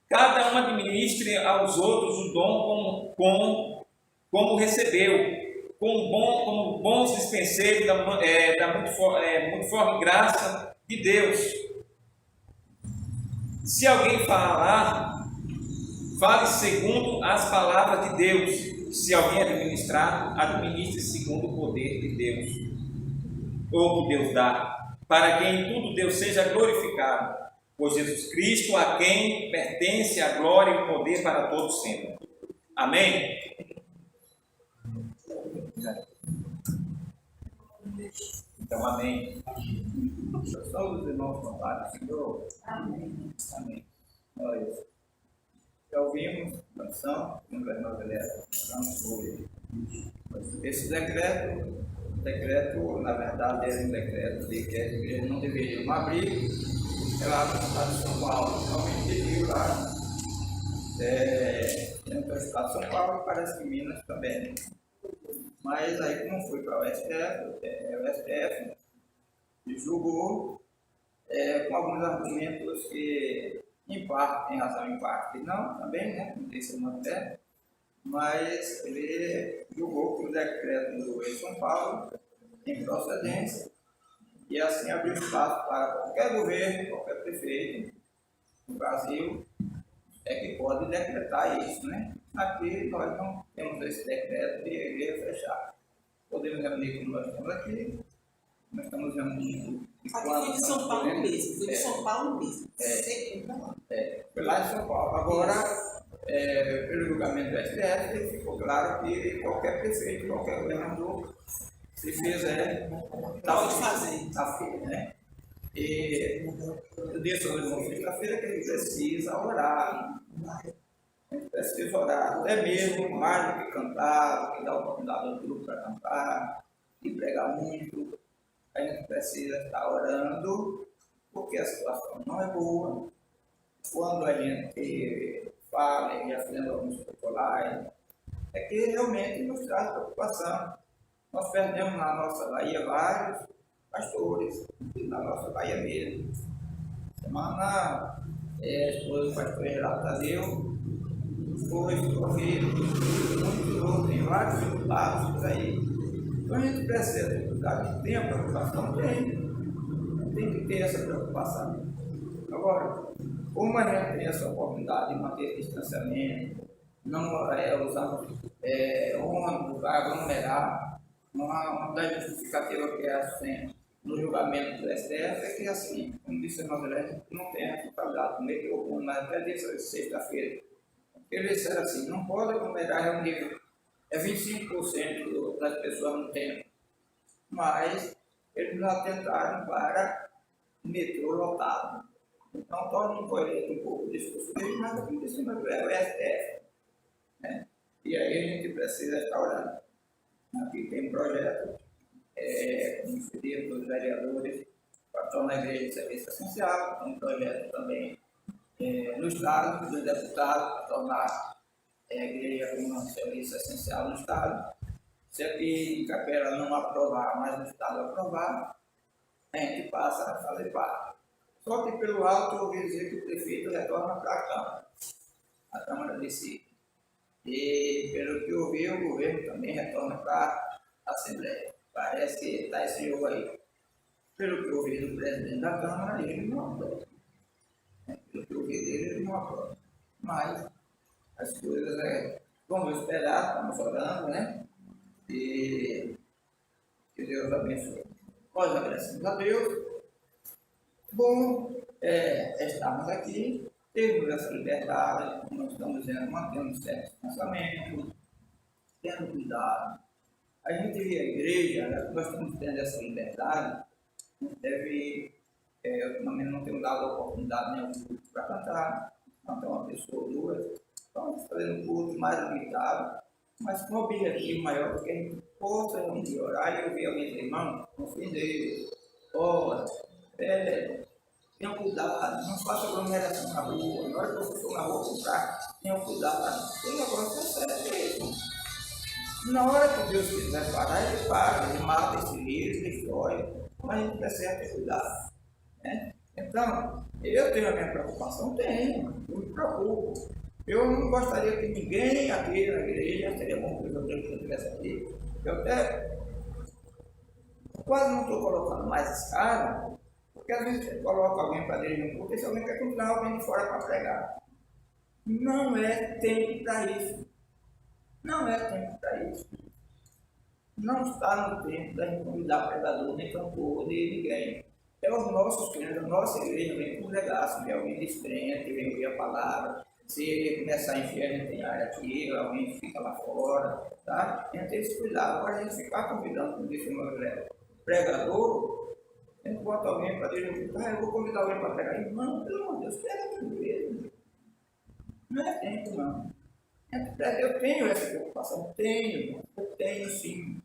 Cada um administre aos outros o dom como recebeu, como bons dispenseiros da multiforme graça de Deus. Se alguém falar, fale segundo as palavras de Deus. Se alguém administrar, administre segundo o poder de Deus, ou que Deus dá, para que em tudo Deus seja glorificado, por Jesus Cristo, a quem pertence a glória e o poder para todos sempre. Amém? Então, amém. Só os irmãos contaram, Senhor. Amém. Amém. Nós já ouvimos a canção, não é nós, esse decreto, na verdade, era um decreto de que as igrejas não deveriam abrir, lá no estado de São Paulo, realmente pediu lá, dentro do estado de São Paulo, parece que Minas também. Mas aí, como foi para o STF julgou com alguns argumentos que, em parte, tem razão, em parte não, também, né, não tem sido até, mas ele julgou que o decreto do Rio de São Paulo tem procedência e assim abriu espaço para qualquer governo, qualquer prefeito no Brasil que pode decretar isso, né? Aqui nós não temos esse decreto de igreja fechada. Podemos reunir como nós estamos aqui, nós estamos reunindo. Aqui foi de São Paulo mesmo, foi de São Paulo mesmo. Foi lá de São Paulo. Agora, pelo julgamento do STF, ficou claro que qualquer prefeito, qualquer governador, se fizer, pode fazer. Tá feito, né? E eu disse hoje, na sexta-feira, que ele precisa orar. A gente precisa orar, até mesmo mais do que cantar, do que dar oportunidade ao grupo para cantar, e pregar muito. A gente precisa estar orando, porque a situação não é boa. Quando a gente fala, e já fizemos alguns populares, é que realmente nos traz preocupação. Nós perdemos na nossa Bahia vários pastores, na nossa Bahia mesmo. Semana, a esposa do pastor Geraldo Tadeu foi escorrido, muitos outros, tem vários deputados por aí. Então a gente precisa ter cuidado, tem a preocupação, tem que ter essa preocupação. Agora, como a gente tem essa oportunidade de manter distanciamento, não usar ônibus, vai aglomerar, uma das justificativas que é assim, no julgamento do STF é que assim, como disse o nosso não tem a responsabilidade, como é que eu mas até disse sexta-feira. Ele disseram assim, não pode aglomerar reunido. 25% das pessoas no tempo. Mas eles não atentaram para metrô lotado. Então, torna incoerente um pouco o discurso dele, mas aqui em cima do STF. Né? E aí a gente precisa estar olhando. Aqui tem um projeto, como pedido dos vereadores, para tornar a igreja de serviço essencial. Tem um projeto também no Estado, dos deputados, para tornar a igreja como um serviço essencial no Estado. Se aqui em Capela não aprovar, mas no Estado aprovar, a gente passa a fazer parte. Só que pelo alto eu ouvi dizer que o prefeito retorna para a Câmara de Si. E pelo que eu ouvi, o governo também retorna para a Assembleia. Parece que está esse jogo aí. Pelo que eu ouvi do presidente da Câmara, ele não aprova. Pelo que eu ouvi dele, ele não aprova. Mas as coisas vamos esperar, estamos orando, né? E que Deus abençoe. Nós agradecemos a Deus. Bom, estamos aqui, temos essa liberdade, nós estamos mantendo certos pensamentos, tendo cuidado. A gente vê a igreja, né, nós estamos tendo essa liberdade, não deve, ultimamente não temos dado a oportunidade nem ao culto para cantar, cantar uma pessoa ou duas, estamos fazendo um culto mais limitado, mas com um objetivo maior, porque a gente possa orar e ouvir alguém, irmão, confia em Deus, ora, tenham cuidado, não faça aglomeração na rua, na hora que você for na rua comprar, tenham cuidado, o negócio é sério mesmo. Na hora que Deus quiser parar, ele para, ele mata esse vírus, destrói, mas a gente precisa ter cuidado. Né? Então, eu tenho a minha preocupação? Tenho. preocupo. Eu não gostaria que ninguém aqui na igreja, seria bom que eu estivesse aqui, eu até quase não estou colocando mais escala, porque às vezes você coloca alguém para dirigir um culto e se alguém quer continuar alguém de fora para pregar. Não é tempo para isso. Não é tempo para isso. Não está no tempo da gente convidar pregador, nem cantor, nem ninguém. É os nossos crentes, a nossa igreja vem com legal, se vier alguém descrente, vem ouvir a palavra. Se começar a encher, a gente tem área aqui, alguém fica lá fora, tá? A gente tem esse cuidado. Agora a gente ficar convidando, como disse o meu pregador, a gente bota alguém para dirigir, eu vou convidar alguém para pregar. Irmão, pelo amor de Deus, prega tudo mesmo. Não é tempo, não. Eu tenho essa preocupação, eu tenho sim.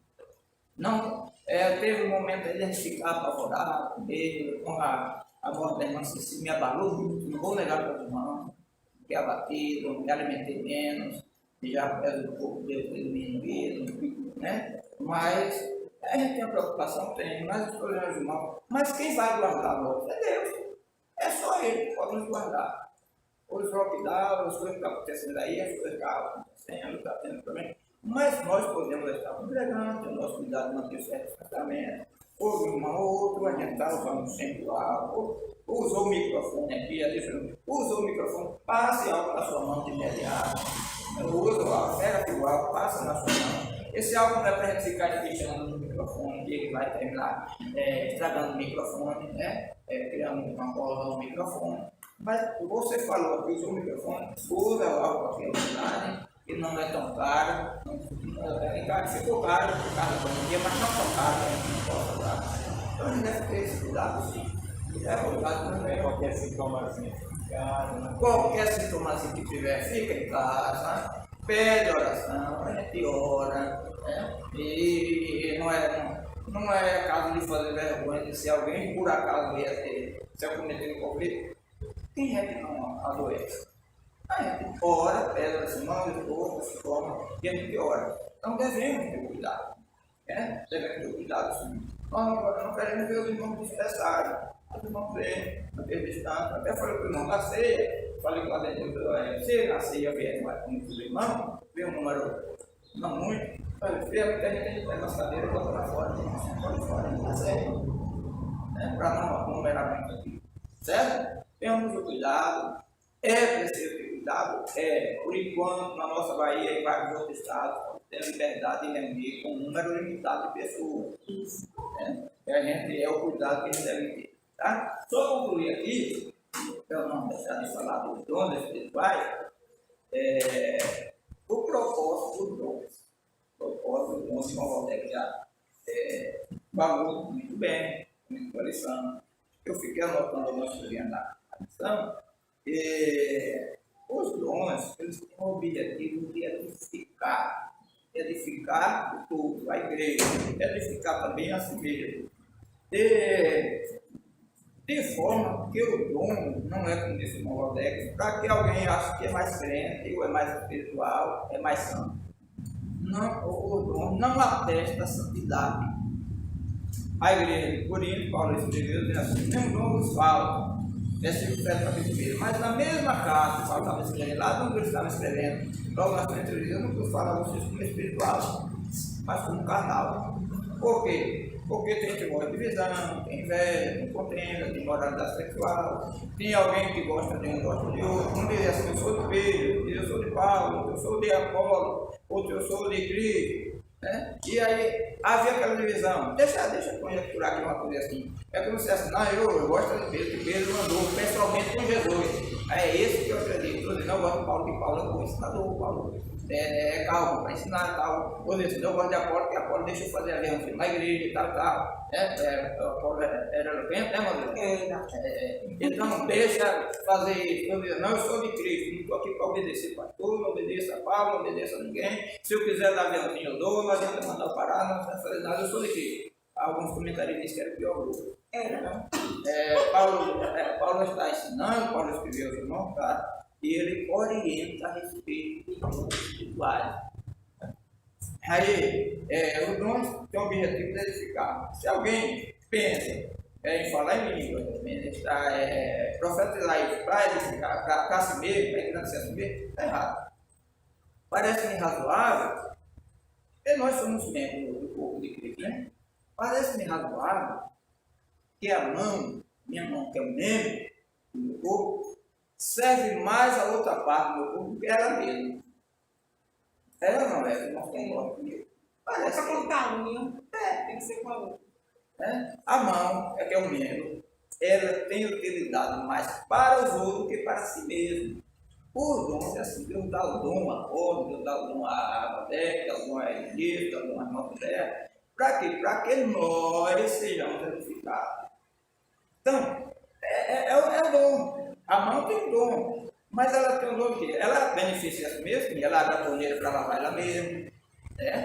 Não, teve um momento aí de a gente ficar apavorado, com medo, com a morte da irmã se me abalou muito, não vou negar para os irmãos, fiquei abatido, me alimentei menos, já peso um pouco de diminuído, né? Mas a gente tem a preocupação, tem, mas os problemas irmãos. Mas quem vai guardar nós é Deus, é só Ele que pode nos guardar. Os lockdowns, as coisas que estão acontecendo aí, as coisas que estão acontecendo, está tendo também. Mas nós podemos estar congregando, o nosso cuidado de manter certo tratamento. Houve um ou outro, a gente está usando sempre o álcool, usou o microfone aqui, usou o microfone, passe álcool na sua mão de imediato. Usa o álcool, pega o álcool, passa na sua mão. Esse álcool não é para a gente ficar fechando no microfone, que ele vai terminar estragando o microfone, né? Criando uma bola no microfone. Mas você falou que usa o microfone, usa o álcool aqui na que não é tão caro, ficou caro por causa da pandemia, mas não tão caro que a gente não possa dar. Então a gente deve ter esse cuidado sim. Qualquer sintomazinho fica em casa, né? Qualquer sintomazinho que tiver, fica em casa, pede oração, a gente ora, né? E não é caso de fazer vergonha de se alguém por acaso ia ter, se eu cometer um conflito, quem é que não adoece? A gente ora, pede oração, não, se toma, e a gente ora. Então devemos ter cuidado, né? Devemos ter cuidado sim. Nós não queremos ver os irmãos dispersados. Os irmãos vêm, não ter distância. Até falei para o irmão da ceia, falei com a gente, se na ceia vier mais muitos irmãos, vê um número não muito, falei, vê a gente pega as cadeiras e bota lá fora, pode fora, na ceia, né? Para não aglomerar muito aqui, certo? Temos o cuidado, é preciso ter cuidado, por enquanto, na nossa Bahia e vários outros estados, tem a liberdade de reunir com um número limitado de pessoas, né? É o cuidado que a gente deve ter. Tá? Só concluir aqui, para não deixar de falar dos dons espirituais, o propósito dos dons. O propósito dos dons, como o Valdec já falou muito bem, muito lição. Eu fiquei anotando algumas coisinhas na lição. Os dons, eles têm o objetivo de edificar o povo, a igreja, edificar também a si mesmo. De forma que o dom não é como disse o irmão Valdec, para que alguém ache que é mais crente, ou é mais espiritual, é mais santo. Não, o dom não atesta a santidade. A igreja de Corinto, Paulo escreveu, dizendo assim, nenhum dom nos falta. Versículo 7 capítulo 1. Mas na mesma carta, Paulo estava escrevendo, lá quando ele estava escrevendo, logo na frente ele dizia, eu não estou falando a vocês como espiritual, mas como carnal. Por quê? Porque tem que gosta de divisão, tem inveja, tem contenda, tem moralidade sexual, tem alguém que gosta de um, gosta de outro. Um diz assim, eu sou de Pedro, eu sou de Paulo, outro eu sou de Apolo, outro eu sou de Cristo, né? E aí havia aquela divisão. Deixa eu conjecturar aqui uma coisa assim. É como se assim, não, eu gosto de Pedro, que Pedro andou pessoalmente com Jesus. É esse que eu acredito. Eu não gosto de Paulo, que Paulo é um ensinador, Paulo calmo, para ensinar tal. Ou seja, eu gosto de Apolo, que Apolo deixa eu fazer aliança na igreja e tal. Apolo era eloquente, né, Matheus? Então, deixa fazer isso. Eu digo, não, eu sou de Cristo, não estou aqui para obedecer pastor, não obedeço a Paulo, não obedeço a ninguém. Se eu quiser dar aliança, eu dou, não adianta mandar parar, não adianta fazer nada, eu sou de Cristo. Alguns comentários dizem que era o pior grupo. Paulo está ensinando, Paulo escreveu o irmão, tá? E ele orienta a respeito dos dons espirituais. Aí, os dons têm o objetivo de edificar. Se alguém pensa em falar em língua, profetizar para edificar, para si mesmo, para engrandecer a si mesmo, está errado. Parece-me razoável, e nós somos membros do corpo de Cristo, né? Parece-me razoável que a mão, minha mão, que é o membro do meu corpo, serve mais a outra parte do meu corpo do que ela mesma. Ela não é, não concorda comigo. Parece Para cortar a unha, tem que ser com a outra. né? A mão, que é o membro, ela tem utilidade mais para os outros do que para si mesmo. Por dom, assim, Deus dá o dom a cor, Deus dá o dom a Deus dá o dom a igreja, dá o dom a nossa terra. Para quê? Para que nós sejamos edificados. Então, é o dom. A mão tem um dom, mas ela tem um dom que ela beneficia a si mesma, ela abre a torneira para lavar ela mesma,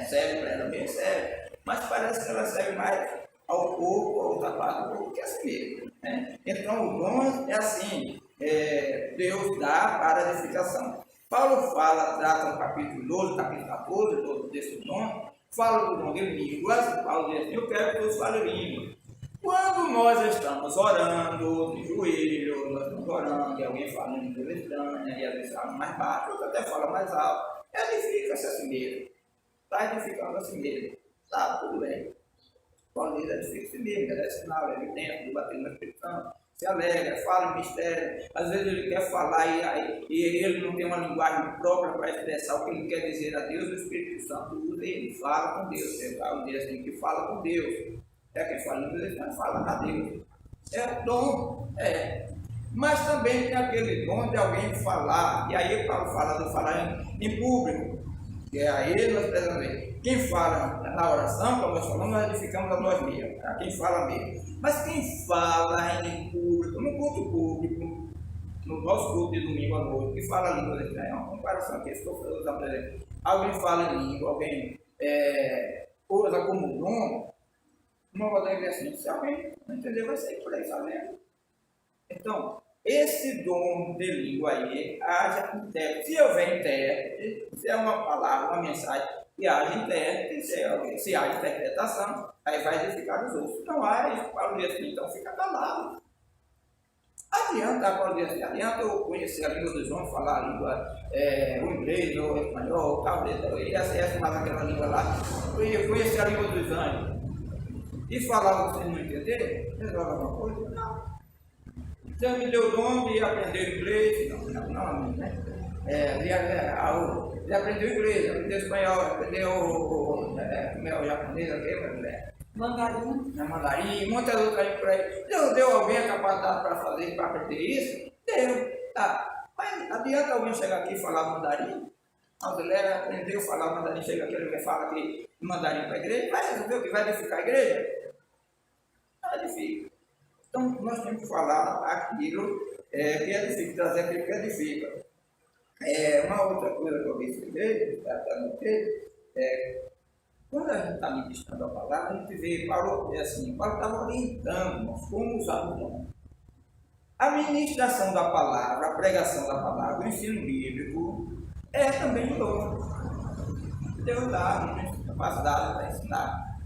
serve para ela mesma, serve. Mas parece que ela serve mais ao corpo, ao outra parte do corpo, que a si mesma. Né? Então, o dom é assim, Deus dá para a edificação. Paulo trata no capítulo 12, capítulo 14, desse dom, fala do dom de línguas. Paulo diz assim: eu quero que todos falem língua. Quando nós estamos orando, de joelho, nós estamos orando, e alguém fala em língua estranha, e às vezes fala mais baixo, outro até fala mais alto, edifica-se a si mesmo. Está edificando a si mesmo. Tá, tudo bem. Paulo diz: edifica a si mesmo, é sinal, é evidente, batendo na Espírito Santo, se alegra, fala em mistério. Às vezes ele quer falar e ele não tem uma linguagem própria para expressar o que ele quer dizer a Deus, o Espírito Santo usa e ele fala com Deus. Paulo diz assim, que fala com Deus. Quem fala em inglês, mas fala a Deus. É dom, Mas também tem aquele dom de alguém falar, e aí Paulo fala de falar em público, que é aí nós precisamos ver. Quem fala na oração, como nós falamos, nós edificamos a nós mesmos, a quem fala mesmo. Mas quem fala em público, no culto público, no nosso culto de domingo à noite, que fala língua estranha, é uma comparação que estou usando, por exemplo. Alguém fala em língua, alguém usa como dom. Não vou dizer assim, se alguém não entender, vai sair por aí sabendo. Então, esse dom de língua aí, haja intérprete. Se houver intérprete, se é uma palavra, uma mensagem, e haja intérprete, se há interpretação, aí vai edificar os outros. Não há, Paulo diz assim, então fica calado. Paulo diz assim, adianta eu conhecer a língua dos homens, falar a língua, o inglês, ou o espanhol, talvez, e essa mais aquela língua lá, eu conhecer a língua dos anjos. E falar vocês não entenderem, resolve alguma coisa? Não. Deus me deu o dom de aprender inglês, não, né? Ele aprendeu inglês, aprendeu espanhol, aprendeu o japonês, mandarim, muitas outras aí por aí. Deus deu alguém a capacidade para fazer, para aprender isso? Deu, tá. Mas adianta alguém chegar aqui e falar mandarim? A galera aprendeu a falar mandarim, chega aquele que fala que mandarim para a igreja, vai resolver o que vai edificar a igreja? Não edifica. Então, nós temos que falar aquilo que edifica, trazer aquilo que edifica. Uma outra coisa que eu vi na igreja, quando a gente está ministrando a palavra, a gente vê, Paulo estava orientando nós como usar o dom. A ministração da palavra, a pregação da palavra, o ensino bíblico, é também um dom. Deus dá capacidade para ensinar.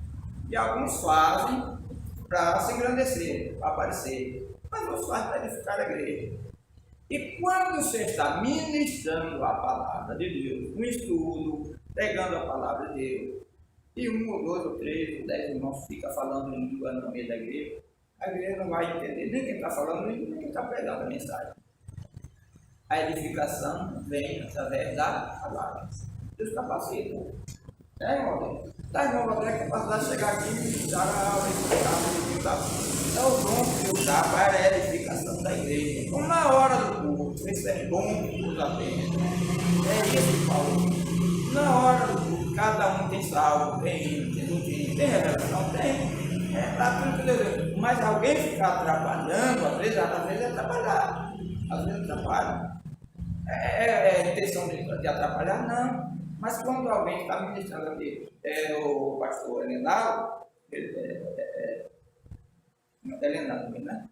E alguns fazem para se engrandecer, para aparecer, mas outros fazem para edificar a igreja. E quando você está ministrando a palavra de Deus, um estudo, pregando a palavra de Deus, e 1 ou 2 ou 3 ou 10 irmãos fica falando em língua no meio da igreja, a igreja não vai entender nem quem está falando, nem quem está pregando a mensagem. A edificação vem através da palavra. Deus capacita. Irmão? Da irmã André, que capacidade de chegar aqui e ministrar a aula, é o dom que Deus dá para a edificação da igreja. Então, na hora do culto, esse é dom que Deus apenas. É isso que Paulo. Na hora do culto, cada um tem salvo, tem revelação, tem. Para tudo que Deus. Mas alguém ficar atrapalhando, às vezes é atrapalhar. Às vezes atrapalha. É intenção de atrapalhar? Não. Mas quando alguém está ministrando aqui, o pastor Elenal, Elenal também, né?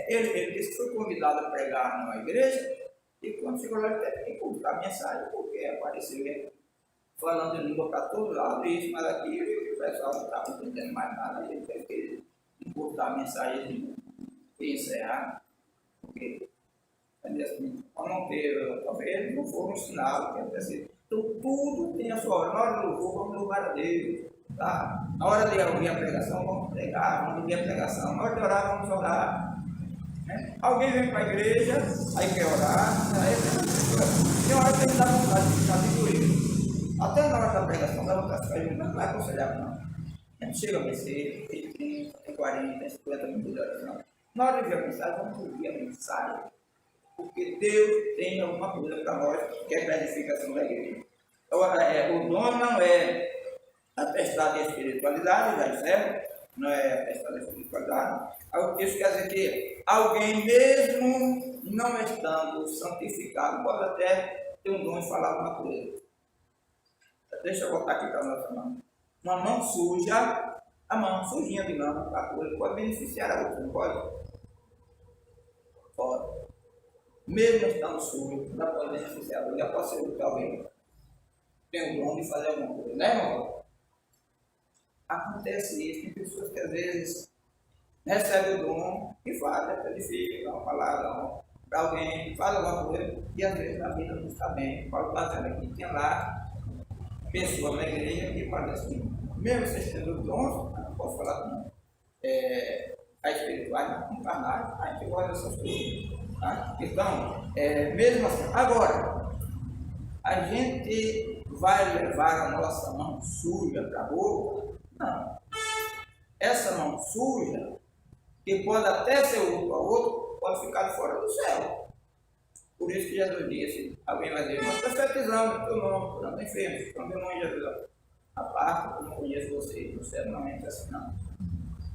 Ele disse que foi convidado a pregar numa igreja, e quando chegou lá, ele teve que encurtar a mensagem, porque apareceu ele falando de língua para todo lado, isso, mas aquilo, e o pessoal não estava entendendo mais nada, e ele teve que cortar a mensagem e encerrar, porque para não ter, talvez não for um sinal, que é assim. Então tudo tem a sua hora. Na hora do louvor, vamos louvar a Deus. Tá? Na hora de ouvir a pregação, vamos pregar, vamos ouvir a pregação. Na hora de orar, vamos orar. Né? Alguém vem para a igreja, aí quer orar, aí tem hora que ele dá vontade de ficar de até na hora da pregação, dá vontade de ficar de não é aconselhável, não. A gente chega a vencer, tem 40, tem 50 minutos de oração. Na hora de ouvir a mensagem, vamos ouvir a mensagem. Porque Deus tem alguma coisa para nós, que é para a edificação da igreja. O dom não é atestado de espiritualidade, já disseram, não é atestado de espiritualidade. Isso quer dizer que alguém mesmo não estando santificado pode até ter um dom de falar alguma coisa. Deixa eu botar aqui para a nossa mão. Uma mão suja, a mão sujinha de mão, a coisa pode beneficiar a outra, não pode? Pode. Mesmo estando sujo, não pode beneficiar a outra, já pode ser útil a alguém. Tem o dom de fazer alguma coisa, né, irmão? Acontece isso, tem pessoas que às vezes recebem o dom e fazem, edificam, dá uma palavra para alguém, faz alguma coisa, e às vezes a vida não está bem. Pode fazer aqui, tem lá pessoas na igreja que falam assim, mesmo vocês tendo dons, não posso falar com a espiritual, não faz nada, a gente gosta dessas coisas. Tá? Então, mesmo assim, agora, a gente vai levar a nossa mão suja para a boca? Não. Essa mão suja, que pode até ser útil ao outro, pode ficar de fora do céu. Por isso que Jesus disse, alguém vai dizer, mas profetizando o teu nome, não tem enfermo, não tem mãe de Jesus. A parte, eu não conheço vocês, no céu não é assim, não.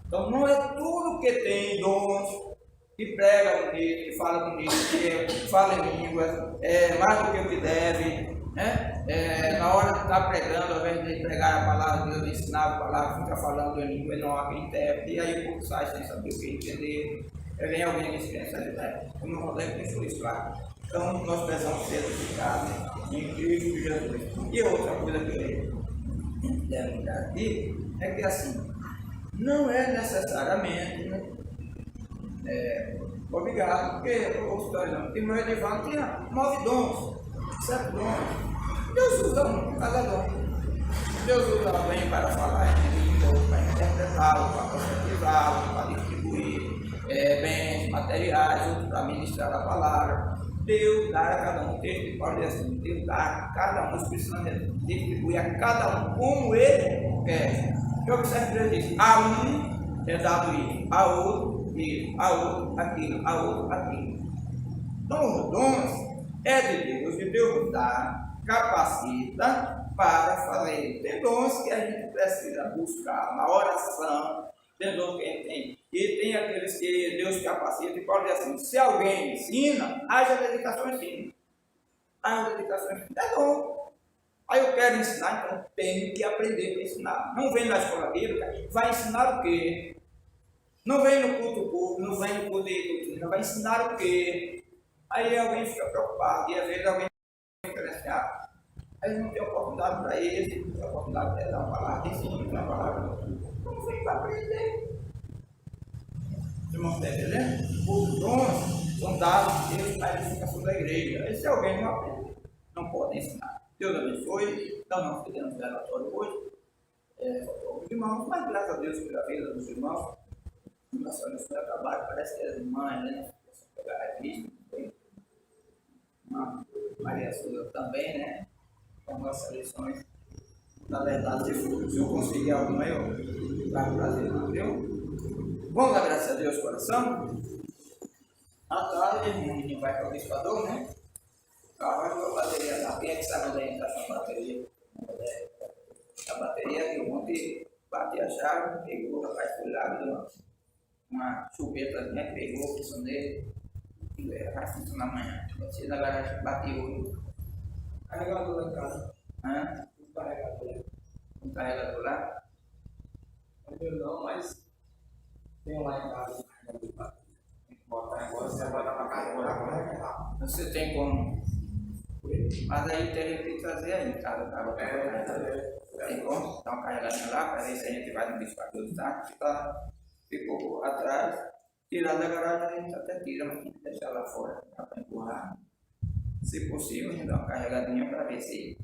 Então, não é tudo que tem dons, que prega bonito, que fala bonito, que fala em línguas, mais do que o que deve, né? Na hora de estar pregando, ao invés de pregar a palavra de Deus, ensinar a palavra, fica falando em língua enorme, intérprete, e aí o povo sai sem saber o que entender. Vem alguém que pensa, como não deve ter isso lá. Então, nós precisamos ser edificados em Cristo Jesus. E outra coisa que eu deve dar aqui é que assim, não é necessariamente obrigado, porque o irmão Edivaldo tinha 9 dons, 7 dons. Deus usa cada dom. Deus usa alguém para falar em língua, para interpretá-lo, para profetizá-lo, para distribuir bens materiais, outros para ministrar a palavra. Deus dá a cada um, texto pode assim, Deus dá a cada um, precisando distribuir a cada um como ele quer. Eu observo que Deus diz, a um é dado isso, a outro isso, a outro aquilo, a outro aquilo. Então os dons é de Deus, e Deus nos dá, capacita para fazer. Tem dons que a gente precisa buscar na oração, tem dons que a gente tem. E tem aqueles que Deus capacita e pode dizer assim, se alguém ensina, haja dedicação ao ensino. Haja dedicação ao ensino. É dom. Aí eu quero ensinar, então tenho que aprender para ensinar. Não vem na escola bíblica, vai ensinar o quê? Não vem no culto público, não vem no culto de doutrina, vai ensinar o quê? Aí alguém fica preocupado, e às vezes alguém fica assim, aí não tem oportunidade para ele, não tem oportunidade de dar uma palavra, de ensinar uma palavra. Não vem para aprender. Os irmãos estão entendendo? Os dons são dados a Deus para a edificação da igreja. E se alguém não aprende, não pode ensinar. Deus abençoe. Então, nós fizemos relatório hoje. Os irmãos, mas graças a Deus pela vida dos irmãos. Nós só nos foi a trabalho, parece que as irmãs, né? Pegar a Cristo, Maria Souza também, né? Com nossas lições. Na verdade, se eu conseguir alguma, eu trago prazer, não viu? Vamos agradecer a Deus, coração. À tarde, o menino vai para o dispador, né? Vai para a bateria lá. Quem é que sabe onde está essa bateria? A bateria que ontem bati a chave, pegou, rapaz, foi lá, deu uma chupeta, né? Pegou, função dele. Vai funcionar amanhã. Você na garagem bateu hoje. Carregador lá em casa. Um carregador lá? Eu não, mas tenho lá em casa. Tem que botar agora, você vai botar para casa agora. Você tem como? Mas aí teria que trazer aí em casa, tá? Tem como? Dá uma carregadinha lá para ver se a gente vai no dispador, tá? ficou atrás, tirar da garagem, a gente até tira, mas tem que deixar lá fora para empurrar. Se possível, a gente dá uma carregadinha para ver se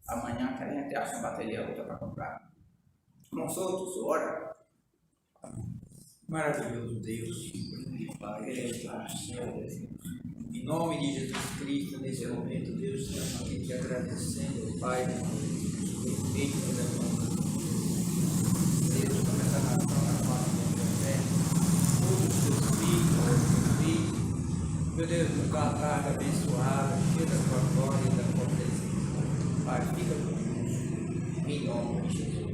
amanhã que a gente acha uma bateria outra para comprar. Não solto, ora. Maravilhoso Deus, Pai, Senhor, em nome de Jesus Cristo, nesse momento, Deus, estamos aqui te agradecendo, Pai, por feito da nossa. Deus, começa a nação na nossa fé, todos os teus filhos, meu Deus, nos dá uma tarde abençoada, cheia da tua glória e da tua presença. Pai, fica conosco, em nome de Jesus.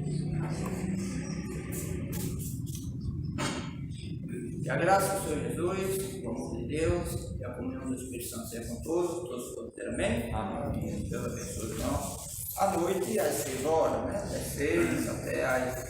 Que a graça do Senhor Jesus, o amor de Deus e a comunhão do Espírito Santo seja com todos terem amém? Amém. Deus abençoe, irmão. À noite, às 6 horas, né? Das 6 até às